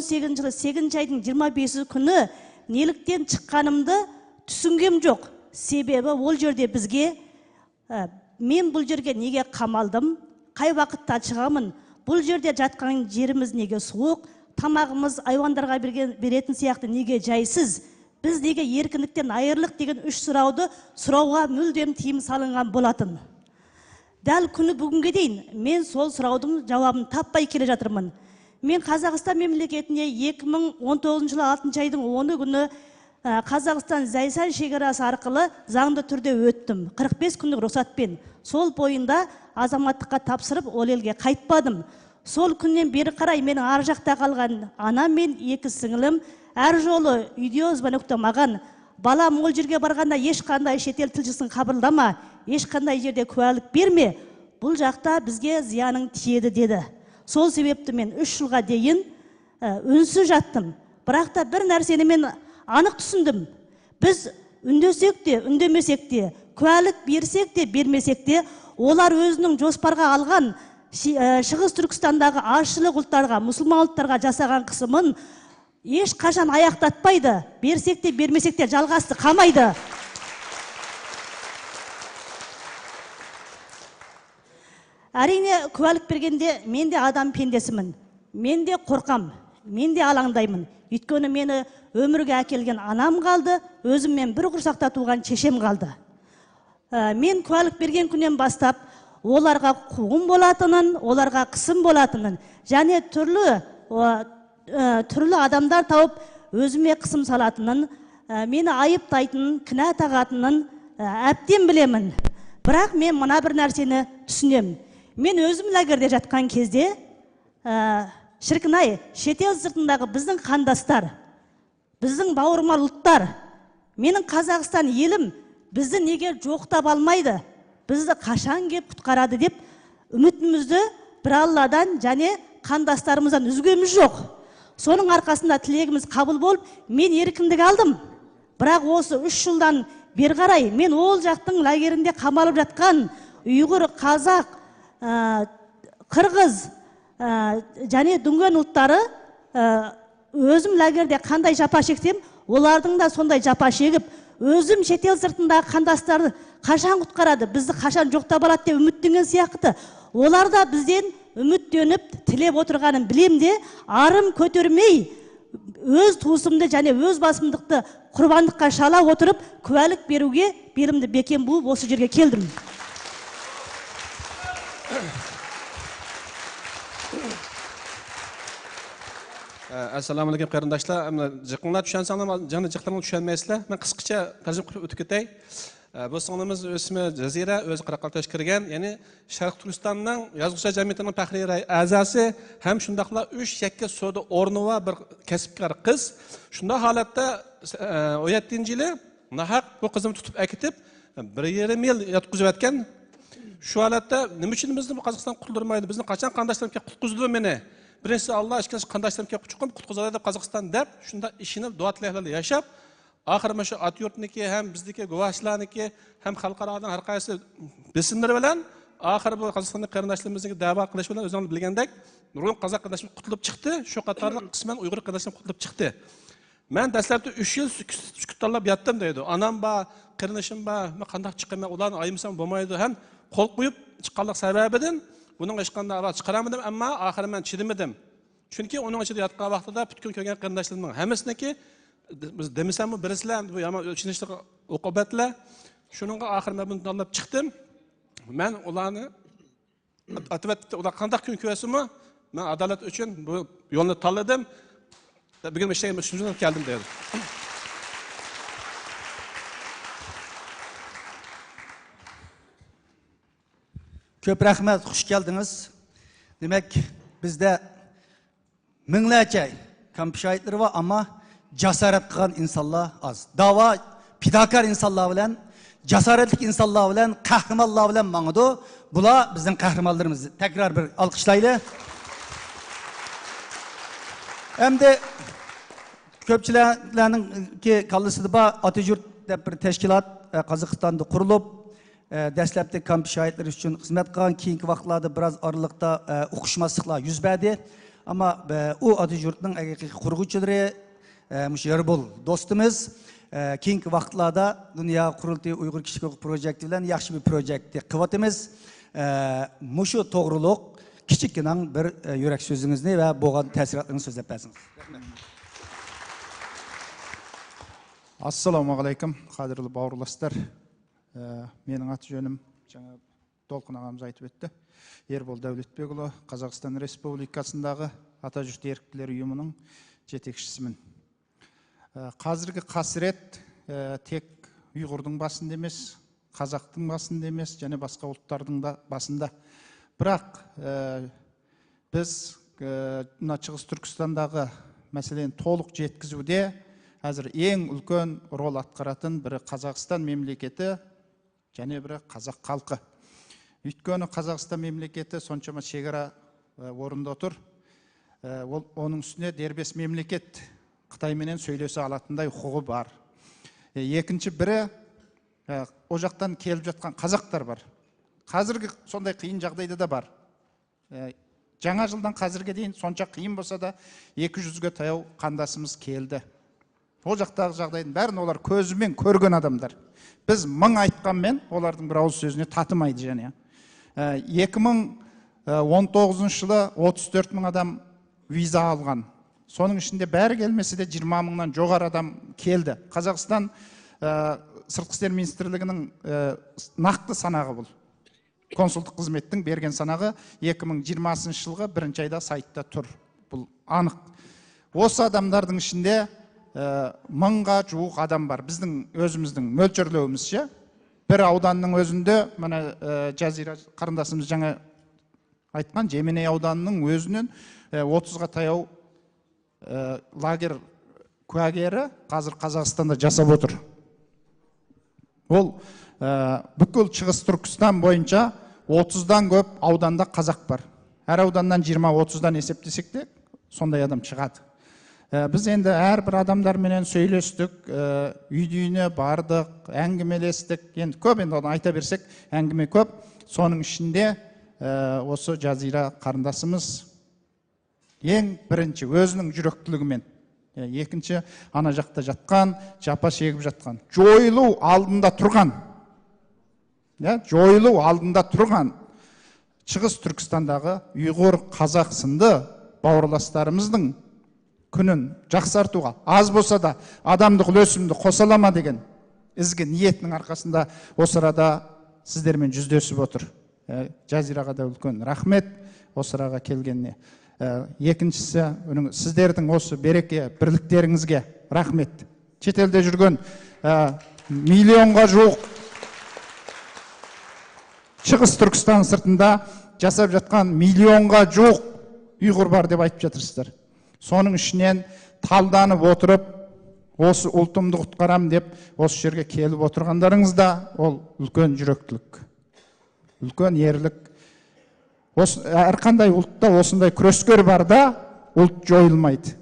2018 жылы 8 айдың 25 күні неліктен шыққанымды түсінгем жоқ. Себебі ол жерде бізге мен бұл жерге неге қамалдым, қай уақытта шығамын, бұл жерде жатқан жеріміз неге суық, тамағымыз айуандарға беретін сияқты неге жайсыз, біз неге еркіндіктен айырылық деген үш сұрауға мүлдем тыйым салынған болатын. Дәл күні бүгінге дейін мен сол сұраудың жауабын таппай келе жатырмын. Мен Қазақстан мемлекетіне 2019 жылы 6 айдың 10 күні Қазақстан Зайсан шекарасы арқылы заңды түрде өттім. 45 күндік рұқсатпен. Сол бойында азаматтыққа тапсырып, ол елге қайтпадым. Сол күннен бері қарай менің ар жақта қалған анам мен екі сіңілім әр жолы үйде звонокта маған: балам, ол жерге барғанда ешқандай шетел тілшісін қабылдама, ешқандай жерде куәлік берме, бұл жақта бізге зияның тиеді деді. Сол себепті мен 3 жылға дейін үнсіз жаттым. Бірақ та бір нәрсені мен анық түсіндім. Біз үндесек те, үндемесек те, куәлік берсек те, бермесек те, олар өзінің жоспарға алған Шығыс Түркістандағы азшылық ұлттарға, мұсылман ұлттарға жасаған қысымын еш қашан аяқтатпайды. Берсек те, бермесек те жалғасты қамайды. Әрине, куәлік бергенде мен де адам пендесімін. Мен де қорқам, мен де алаңдаймын. Өйткені мені өмірге әкелген анам қалды, өзіммен бір құрсақта туған шешем қалды. Мен куәлік берген күннен бастап оларға қуғын болатынын, оларға қысым болатынын, және түрлі адамдар тауып өзіме қысым салатынын, мені айыптайтынын, кінә тағатынын әбден білемін. Бірақ мен мына бір нәрсені түсінем. Мен өзім лагерде жатқан кезде, шіркін-ай, шетел сыртындағы біздің қандастар, біздің бауырмал ұлттар, менің Қазақстан елім бізді неге жоқтап алмайды, бізді қашан кеп құтқарады деп үмітімізді бір Алладан және қандастарымыздан үзгеміз жоқ. Соның арқасында тілегіміз қабыл болып, мен еркіндік алдым. Бірақ осы 3 жылдан бері қарай мен ол жақтың лагерінде қамалып жатқан ұйғыр, қазақ, қырғыз және дүнген ұлттары өзім лагерде қандай жапа шексем, олардың да сондай жапа шегіп, өзім шетел сыртындағы қандастарды қашан құтқарады, бізді қашан жоқтап алады деп үміттенген сияқты. Олар да бізден үміттеніп, тілеп отырғанын білем де, арым көтермей, өз туысымды және өз басымдықты құрбандыққа шала отырып, куәлік беруге белімді бекем буып осы жерге келдім. Assalamu alaikum qarindoshlar. Jiqinlar tushunsanlar, jani jiqlarni tushunmaysizlar. Men qisqacha tarjima qilib o'tib ketay. Bu singlimiz ismi Jazira, o'zi Qoraqalpoq kirgan, ya'ni Sharq Turkistonning yozuvchilar jamiyatining faxriy a'zosi ham shundaqla 3 yakka so'da o'rni va bir kasbkor qiz. Shunda holatda 17-yili nahaq bu qizni tutib akitib 1,5 yil yotqizayotgan. Shu holatda nima uchun bizni bu Qozog'iston qutqarmaydi? Bizni qachon qandoshlarimga qutqizdi meni? Birinchisi Allah ikkinchisi qandoshlarimga qutqizadi deb Qozog'iston deb shunda ishini duo tilaklarla yashab, oxiri mana shu ot yurtniki ham bizniki guvohchilarniki ham xalqarodan har qaysi bismlar bilan oxiri bu Qozog'istonning qarindoshlarimizga da'vo qilish bilan o'zingiz bilgandek nurg'un qozoq qarindoshimiz qutulib chiqdi, shu qatorli qisman uyg'ur qarindoshimiz qutulib chiqdi. Men dastlabda 3 yil sukut tanlab yotdim deydi. Onam bor, qarindishim bor, men qanday chiqaman, ularni ayimsam bo'lmaydi, ham qo'l qo'yib chiqqanlik sababidan buning hech qanday ovoz chiqaramadim, ammo oxiri men chidimadim. Chunki uning ichida yotgan vaqtida butkul ko'rgan qarindoshlarimning hammasiniki biz demisam birisizlar bu yomon o'chinishli uqubatlar. Shuningga oxir men buni tanlab chiqdim. Men ularni albatta ular qanday kun ko'rsimi, men adolat uchun bu yo'lni tanladim. Bugun ishlayman, shundan keldim dedi. Köp rahmet, hoş geldiniz. Demek bizde minglarca kamp şahitleri var ama cesaret kılan insanlar az. Dava pidakar insanlar bilen, cesaretlik insanlar bilen, kahramanlar bilen mağdu. Bula bizim kahramanlarımız. Tekrar bir alkışlayla. Hem de köpçülerin ki kallısı da Atatürk bir teşkilat Kazakistan'da kurulup dastlabki kamp şahitleri için hizmet qilgan, keyingi vaqtlarda biraz aralıqda uquşmaslıqlar yüz berdi. Ama o adı yurtның әгеқи құрғычылары Ербол достымыз. Keyingi vaqtlarda Dünya Qurultayı Uyghur Kişilik Hüquq Projekti bilan yaxshi bir projektni qilyapmiz. Mushu to'g'riliq kichikgina bir yurak so'zingizni va bo'lgan ta'sirotlarni so'zlab bersangiz. Assalamu alaykum, qadrli bауырластар. Менің аты жөнім жаңа Толқын ағамыз айтып өтті. Ербол Дәулетбекұлы, Қазақстан Республикасындағы Атажұрт еріктілер ұйымының жетекшісімін. Қазіргі қасірет тек ұйғырдың басында емес, қазақтың басында емес, және басқа ұлттардың да басында. Бірақ біз Шығыс Түркістандағы мәселені толық жеткізуде әзір ең үлкен рол атқаратын бірі Қазақстан мемлекеті және бірі қазақ халқы. Өйткені Қазақстан мемлекеті соншама шекара орында тұр. Оның үстіне дербес мемлекет Қытайменен сөйлесе алатындай құқығы бар. Екінші бірі о жақтан келіп жатқан қазақтар бар. Қазіргі сондай қиын жағдайда да бар. Жаңа жылдан қазірге дейін сонша қиын болса да 200-ге таяу қандасымыз келді. О жақтағы жағдайдың бәрін олар көзімен көрген адамдар. Біз мың айтқанмен олардың бір ауыз сөзіне татымайды және. 2019 жылы 34 мың адам виза алған. Соның ішінде бәрі келмесе де 20 мыңнан жоғары адам келді. Қазақстан Сыртқы істер министрлігінің нақты санағы бұл. Консулдық қызметтің берген санағы 2020 жылғы 1 айда сайтта тұр. Бұл анық. Осы адамдардың ішінде мыңға жуық адам бар. Біздің өзіміздің мөлшерлеуімізше бір ауданның өзінде, мына Жазира қарындасымыз жаңа айтқан Жеменей ауданының өзінен 30-ға таяу лагер куәгері қазір Қазақстанда жасап отыр. Ол бүкіл Шығыс Түркістан бойынша 30-дан көп ауданда қазақ бар. Әр ауданнан 20-30-дан есептесек те сондай адам шығады. Біз енді әрбір адамдарменен сөйлестік, үйдейіне бардық, әңгімелестік. Енді көп, енді оны айта берсек, әңгіме көп. Соның ішінде осы Жазира қарындасымыз ең бірінші өзінің жүректілігімен, екінші ана жақта жатқан, жапа шегіп жатқан, жойылу алдында тұрған, Шығыс Түркістандағы ұйғыр, қазақ сынды бауырластарымыздың күнін жақсартуға, аз болса да адамдық үлесімді қосалама деген ізгі ниетінің арқасында осы арада сіздермен жүздесіп отыр. Жазираға да үлкен рахмет осы араға келгеніне. Екіншісі, сіздердің осы береке бірліктеріңізге рахмет. Шетелде жүрген миллионға жуық Шығыс Түркістан сыртында жасап жатқан миллионға жуық ұйғыр бар деп айтып жатырсыздар. Соның ішінен талданып отырып, осы ұлтымды құтқарам деп осы жерге келіп отырғандарыңыз да ол үлкен жүректілік, үлкен ерлік. Әрқандай ұлтта осындай күрескер бар да, ұлт жойылмайды.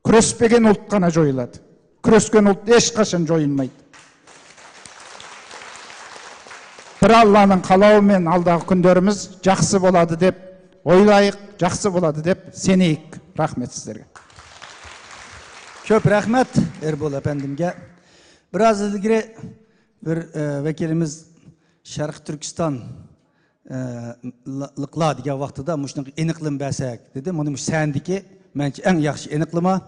Күреспеген ұлт қана жойылады. Күрескен ұлт ешқашан жойылмайды. Бір Алланың қалауымен алдағы күндеріміз жақсы болады деп ойлайық, жақсы болады деп сенейік. Рахмет сіздерге. Көп рахмет Ербол әпендімге. Biraz ilgili bir vekilimiz Şərq Türkistan lıqla degan vaqtida muşun eniqlim bəsək dedi. Mana bu səndiki məncə ən yaxşı eniqlima.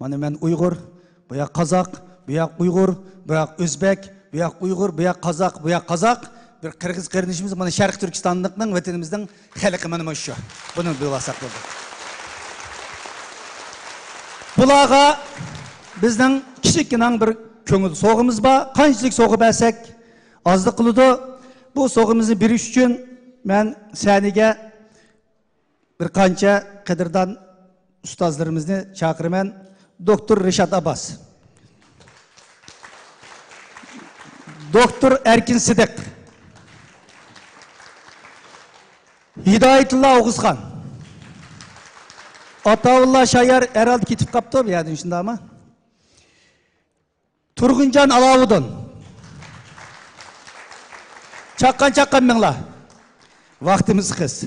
Mana mən Uyğur, bu yoq Qazaq, bu yoq Uyğur, bu yoq Özbek, bu yoq Uyğur, bu yoq Qazaq, bu yoq Qazaq. Bir Qırğız qardaşımız mana Şərq Türkistanlıqның vətənimizдің xalqı mana şu. Bunu bilasaq болды. Bulağa bizden kiçikkinan bir köngül soğumuz var. Qançılık soğu bəsək azlıq qılıdı. Bu soğumuzu bir iş üçün mən sənigə bir qança qədirdan ustazlarımızı çağırım. Doktor Rişat Abbas. Doktor Erkin Sidik. Hidayetullah Oğuzhan. Ataullah Şayar herhalde kitip kaptı mı yani şimdi ama? Turguncan Alavudun. Çakkan mınla. Vaktimiz kız.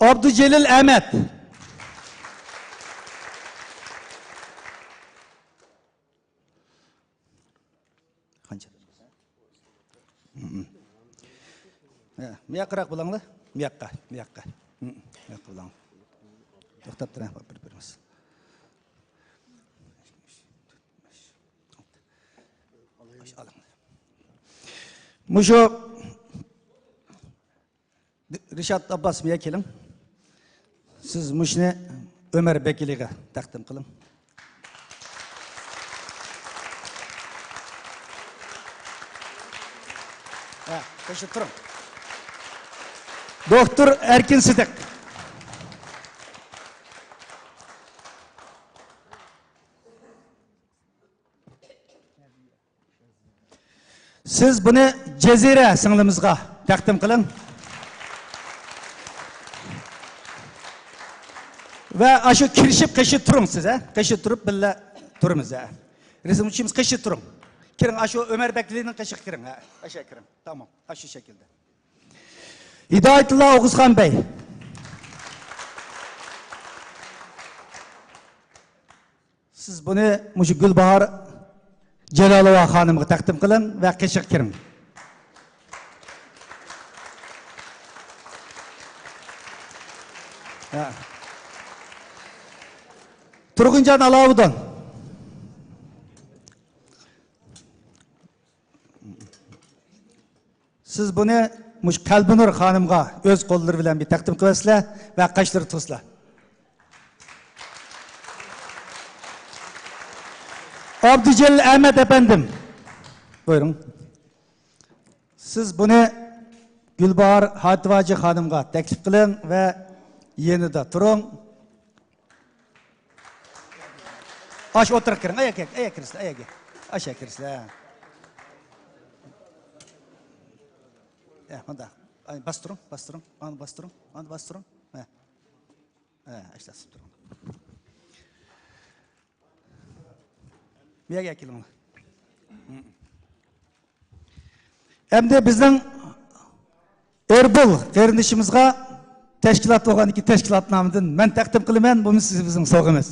Abdücelil Ahmet. Qancha? Miyaqqiroq bo'linglar. Miyaqqa. Miyaqqa bo'ling. To'xtab turing, bir-birimiz. Mushu Rishad Abbas miya keling. Siz mushni Ömer Bekiliga taqdim qiling. Qo'shib turing. Doktor Erkin Sidiq. Siz buni Jazira singlimizga taqdim qiling. Va ashu kirishib qishib turing siz, qishib turib billa turimiz, Resimchimiz qishib turing. Kiring ashu Ömer Beklining qishiq kiring, Asha kiring. Tamam, ashu shaklda. Hidoyatullo O'g'izxon Bey. Siz buni mushu Gulbahor Jalolova xonimga taqdim qiling va qishiq kiring. Turg'unjon Aloviddin. Siz buni mush Qalbinur xonimga o'z qo'llari bilan bir taqdim qilasizlar va qashlar tuslar. Abdujalil Ahmed efendim. Buyurun. Siz buni Gulbahor Hativaji xonimga taklif qiling va yenida turing. Aş oturup kirin, ayak kirisler, aşağı kirisler. Bunda, bastırın, onu bastırın. Aşağı durun. Bir ayak kilin. Hem de bizden Erbul kardeşimizga teşkilat olan iki teşkilat namıdın ben takdim kılımen, bunu siz bizim soğumuz.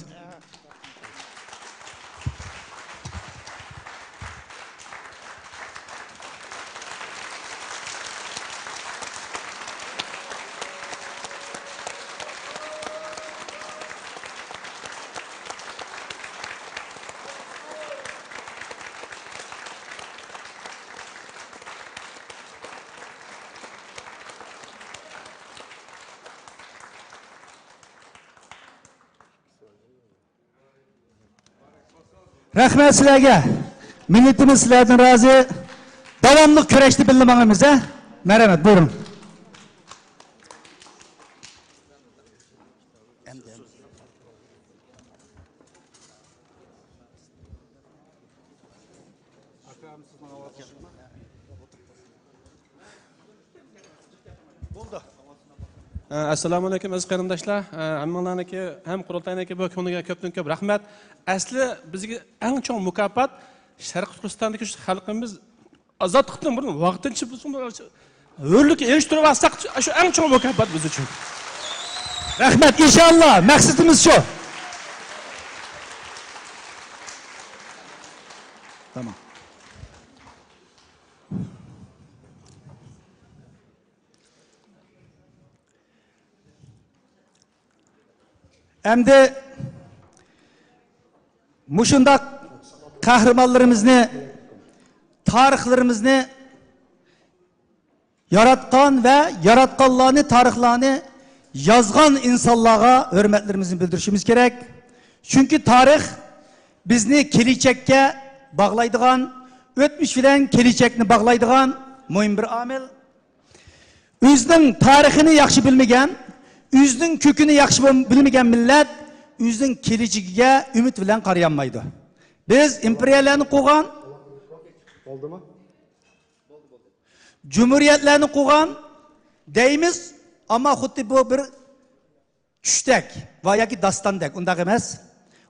Rahmet sizlerge. Milletimiz sizlerden razı. Devamlı küreşti bildirmenize. Merhamet buyurun. Assalomu alaykum aziz qarindoshlar. Hammalarniki ham qurultayniki bu kuniga ko'pdan ko'p rahmat. Asli bizga eng chong mukofot Sharq Turkistondagi shu xalqimiz ozodlikdan burun vaqtincha o'rlikka erishtirib olsak, shu eng chong mukofot biz uchun. Rahmat inşallah. Maqsadimiz shu. Tamam. Hem de muşundak kahramanlarımızı, tarihlerimizni yaratkan ve yaratkanlarını, tarihlerini yazgan insanlara hürmetlerimizi bildirişimiz gerek. Çünkü tarih bizni gelecekке bağlaydıgan, ötmüş bilen gelecekni bağlaydıgan mühim bir amel. Özünün tarihini yaxşı bilmegen, Üzünün kökünü yaxşı bilmegen millet, üzünün geleceğine ümit bilen qarayanmaydı. Biz imperiyalarını qo'gan, Cumhuriyetlerini qo'gan deymiz, ama xuddi bu bir tushdak va yoki dastandek, undaq emas.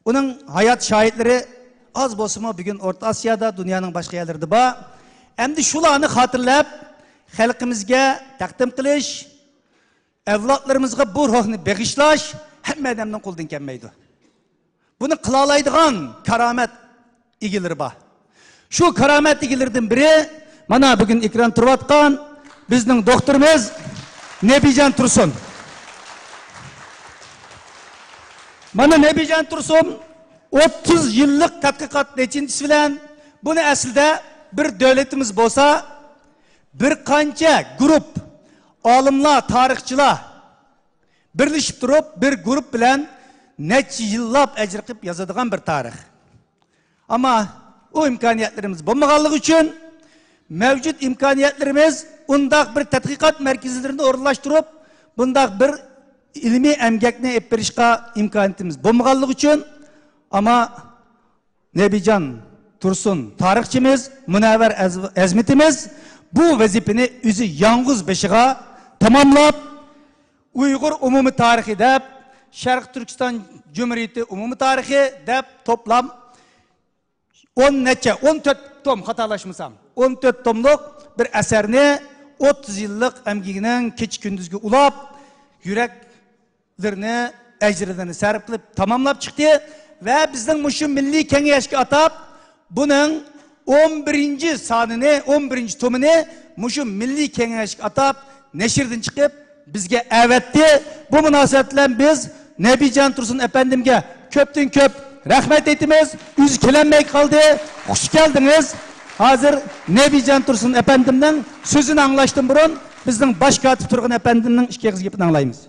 Uning hayat şahitleri az bo'lsa-mu bugun O'rta Osiyoda, dunyoning boshqa yerlarida bor. Endi shularni xotirlab, xalqimizga taqdim qilish, evlatlarımızga bu ruhni beg'ishlash hamma odamning qo'lidan kelmaydi. Buni qila oladigan karamet egileri bor. Şu karametligilerden biri mana bugün ekran turvatkan bizning doktorimiz Nebijan Tursun. Mana Nebijan Tursun 30 yıllık tadqiqat neçintisi bilen bunu aslida bir devletimiz bolsa bir qancha grup olimlar, tarixchilar birleşip durup bir grup bilen neçe yıllap ecr qilib yozadigan bir tarix. Ama o imkoniyatlarimiz bo'lmaganligi uchun mevcut imkoniyatlarimiz undaq bir tadqiqat merkezlerini o'rinlashtirib, bundaq bir ilmiy emgakni olib berishga imkoniyatimiz bo'lmaganligi uchun ama Nebijan Tursun tarixchimiz, Munavvar Azmitimiz bu vazifani o'zi yalnız beshiga tamamlab Uyghur umumi tarixi deb, Sharq Turkiston Cumhuriyeti umumi tarixi deb toplam 14 tom xatolaşmasam 14 tomluk bir eserini 30 yıllık emgiginin keç gündüzgü ulap yüreklerini, ecirlerini sarf kılıp tamamlap çıktı ve bizden muşu milli kengeşki atap bunun 11. sanını 11. tomunu muşu milli kengeşki atap neşirden çıkıp bizge evetti. Bu münasebetle biz Nebijan Tursun efendimge köptün köp rahmet etimiz, yüz kelenmey kaldı, hoş geldiniz. Hazır Nebijan Tursun efendimden sözünü anlaştım burun, bizden baş katip Turgun efendimden iki kız gibi anlayımız.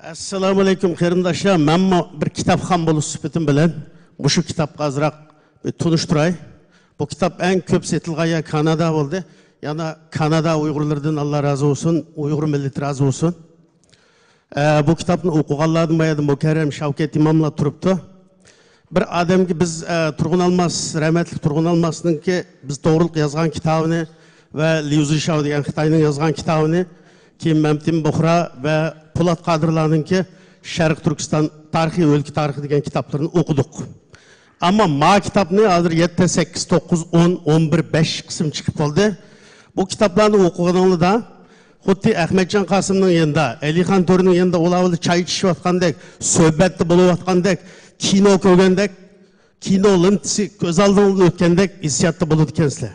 Assalamu alaikum qarindoshlar. Men bir kitobxon bo'lish sifatim bilan bu kitobga azroq tunishtiray. Bu kitap en ko'p setilgan yer Kanada bo'ldi. Yana Kanada Uyg'urlardan Allah razı olsun, Uyg'ur milleti razı olsun. Bu kitobni o'qiganlardan bayada Mukarram Shavkat imomlar turibdi. Bir odamga biz Turg'un Almas, rahmatli Turg'un Almasninki biz to'g'riliq yozgan kitobini va Liu Zishao degan Xitoyning yozgan kitobini keyin Mamtin Buxra va Po'lat Qodirlarninki Sharq Turkiston tarixiy o'lka tarixi degan kitoblarni o'qidik. Ammo ma kitobni hozir 7, 8, 9, 10, 11, 5 qism chiqib qoldi. Bu kitoblarni o'qiganingizda xuddi Ahmadjon Qosimning yanında, Alixon To'rining yanında ular choy ichishayotgandek, suhbatda bo'layotgandek, kino ko'rgandek, kino lintisi ko'z oldingizdan o'tgandek hissiyotda bo'ladi ekansizlar.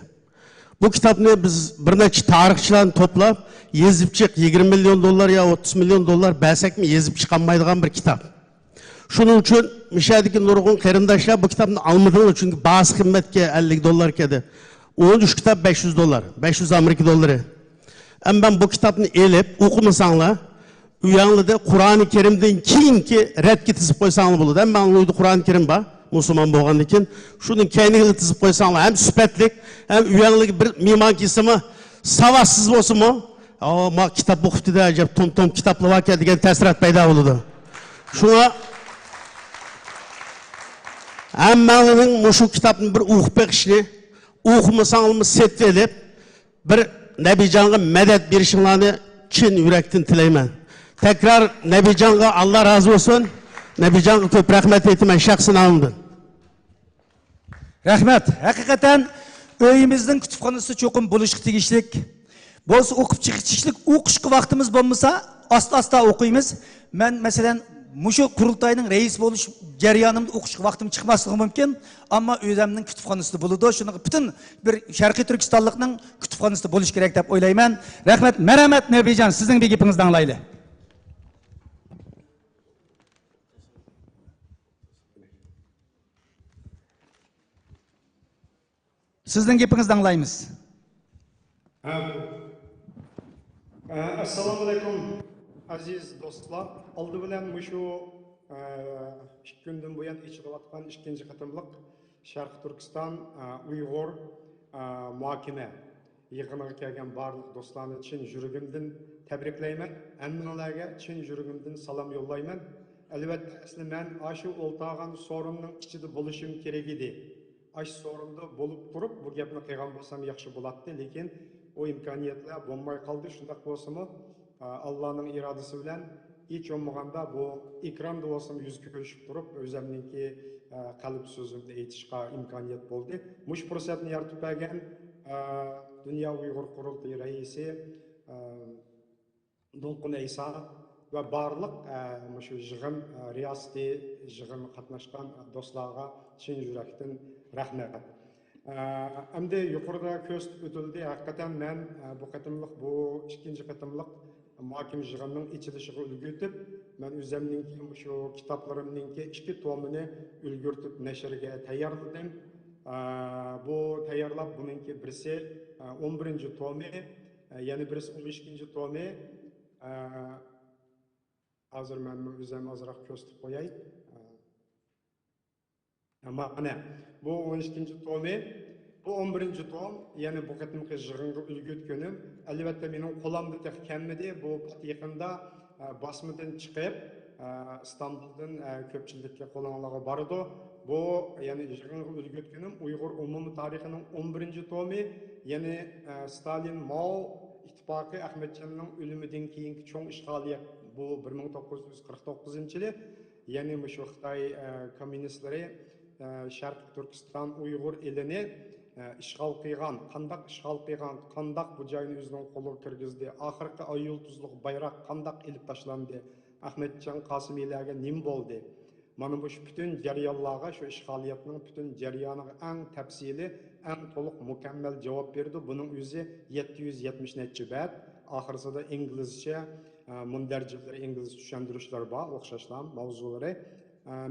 Bu kitobni biz bir necha tarixchilarni to'plab, yezib chiq 20 milyon dollar ya 30 milyon dollar bersekmi yezib chiqolmaydigan bir kitap. Shuning uchun mishadagi nurg'un qarindoshlar bu kitobni olmadinglar chunki ba'zi qimmatga 50 dollar kedi. 13 kitap 500 dollar, 500 Amerika dollari. Ama ben bu kitobni elib o'qimasanglar, uyanlarda Qur'oni Karimdan keyingi redga tizib qo'ysanglar bo'ladi. Ham men uyda Qur'oni Karim bor, musulmon bo'lgandan keyin shuni keyinga tizib qo'ysanglar ham sifatli, ham uyanligi bir mehmon kelsa-mi, savassiz bo'lsa-mi, ma kitob o'qibdi-da, ajab tom kitoblar bor degan ta'sirat paydo bo'ladi. Shuna hammaning shu kitobni bir o'qib beqishni, o'qimasanglarmi setvelib bir Nebijan'a medet berişinlerini chin yürekten tileymen. Tekrar Nebijan'a Allah razı olsun. Nebijan'a köp rahmet etmen şahsına alındın. Rahmet. Hakikaten öyümüzün kütüphanesi çokum buluşuk tegişlik. Boz okup çıkışlık okuşku vaktimiz bulmasa asta okuyumuz. Ben mesela Muşu kurultayının reis buluş jaryanımda okuşku vaktim çıkmaslığı mümkün. Ama özümün kütüphanesi buludu. Şunu bütün bir Şarkı Türkistanlıkның kütüphanesi buluş gerek dep oylayman. Rahmet, merhamet Nebijan, sizin bir gepinizden alaylı. Sizin gepinizden alayımız. Assalamu alaikum aziz dostlar. Aldı bilen muşu 2 günden bu yan içilayotgan 2-nji qatımlıq Sharq Turkiston Uyghur muhakeme yig'iniga kelgan barliq do'stlarni chin yuragimdan tabriklayman. Hammalarga chin yuragimdan salom yo'llayman. Albatta asli men shu o'ltag'an sorunning ichida bo'lishim kerak edi. Ash sorunda bo'lib turib bu gapni qilgan bo'lsam yaxshi bo'lardi, lekin o imkoniyatlar bo'lmay qoldi. Shunday bo'lsa-mu Allohning irodasi bilan hiç olmaganda bu ekranda olsam yüzü görüşüp durup özümdeki kalıp sözümde yetişka imkaniyet oldu. Muş fırsatını yaratıp bergen Dünya Uyghur Kurultayı reisi Dolqun Eysa ve barlık şu jığın riyaseti jığın katnaşkan dostlarga çin yürekten rahmet. Endi yuqorida ko'rsatib o'tildi. Haqiqatan men bu qatimliq bu ikkinchi qatimliq muhokim yig'inning ichilishiga ulgurtib, men o'zimning shu kitoblarimning ikki tomini ulgurtib nashrga tayyorladim. Bu tayyorlab buningki birisi 11-tomi, yana birisi 12 tomi. Hozir men o'zim ozroq ko'rsatib qo'yay. Mana bu 12 tomi, bu 11 tom, yani bu qatimki yig'inga ulgurtganim, albatta mening qo'limda tek kelmadi. Bu yaqinda basmadan chiqib, İstanbul'dan ko'pchilikka qo'linglarga bordi. Bu yani yig'inga ulgurtganim Uyg'ur umumiy tarixining 11 tomi, yani Stalin Mao ittifoqi Ahmedjonning o'limidan keyingi cho'ng ishg'oliyat bu 1949-yili, yani shu Xitoy kommunistlari Sharq Turkiston Uyg'ur elini ishg'ol qilgan, qandaq ishg'ol qilgan, qandaq bu joyni o'zining qo'liga kirgizdi, oxirgi oy yulduzli bayroq qandaq ilib tashlandi, Ahmedjon Qosimiylarga nim bo'ldi. Mana bu bütün jarayonlarga, shu ishg'oliyatning bütün jarayoniga eng tafsili, eng to'liq mukammal javob berdi. Buning o'zi 770 necha bet, oxirisida inglizcha mundarjilari, ingliz tushuntirishlar bor, o'xshashlar mavzulari.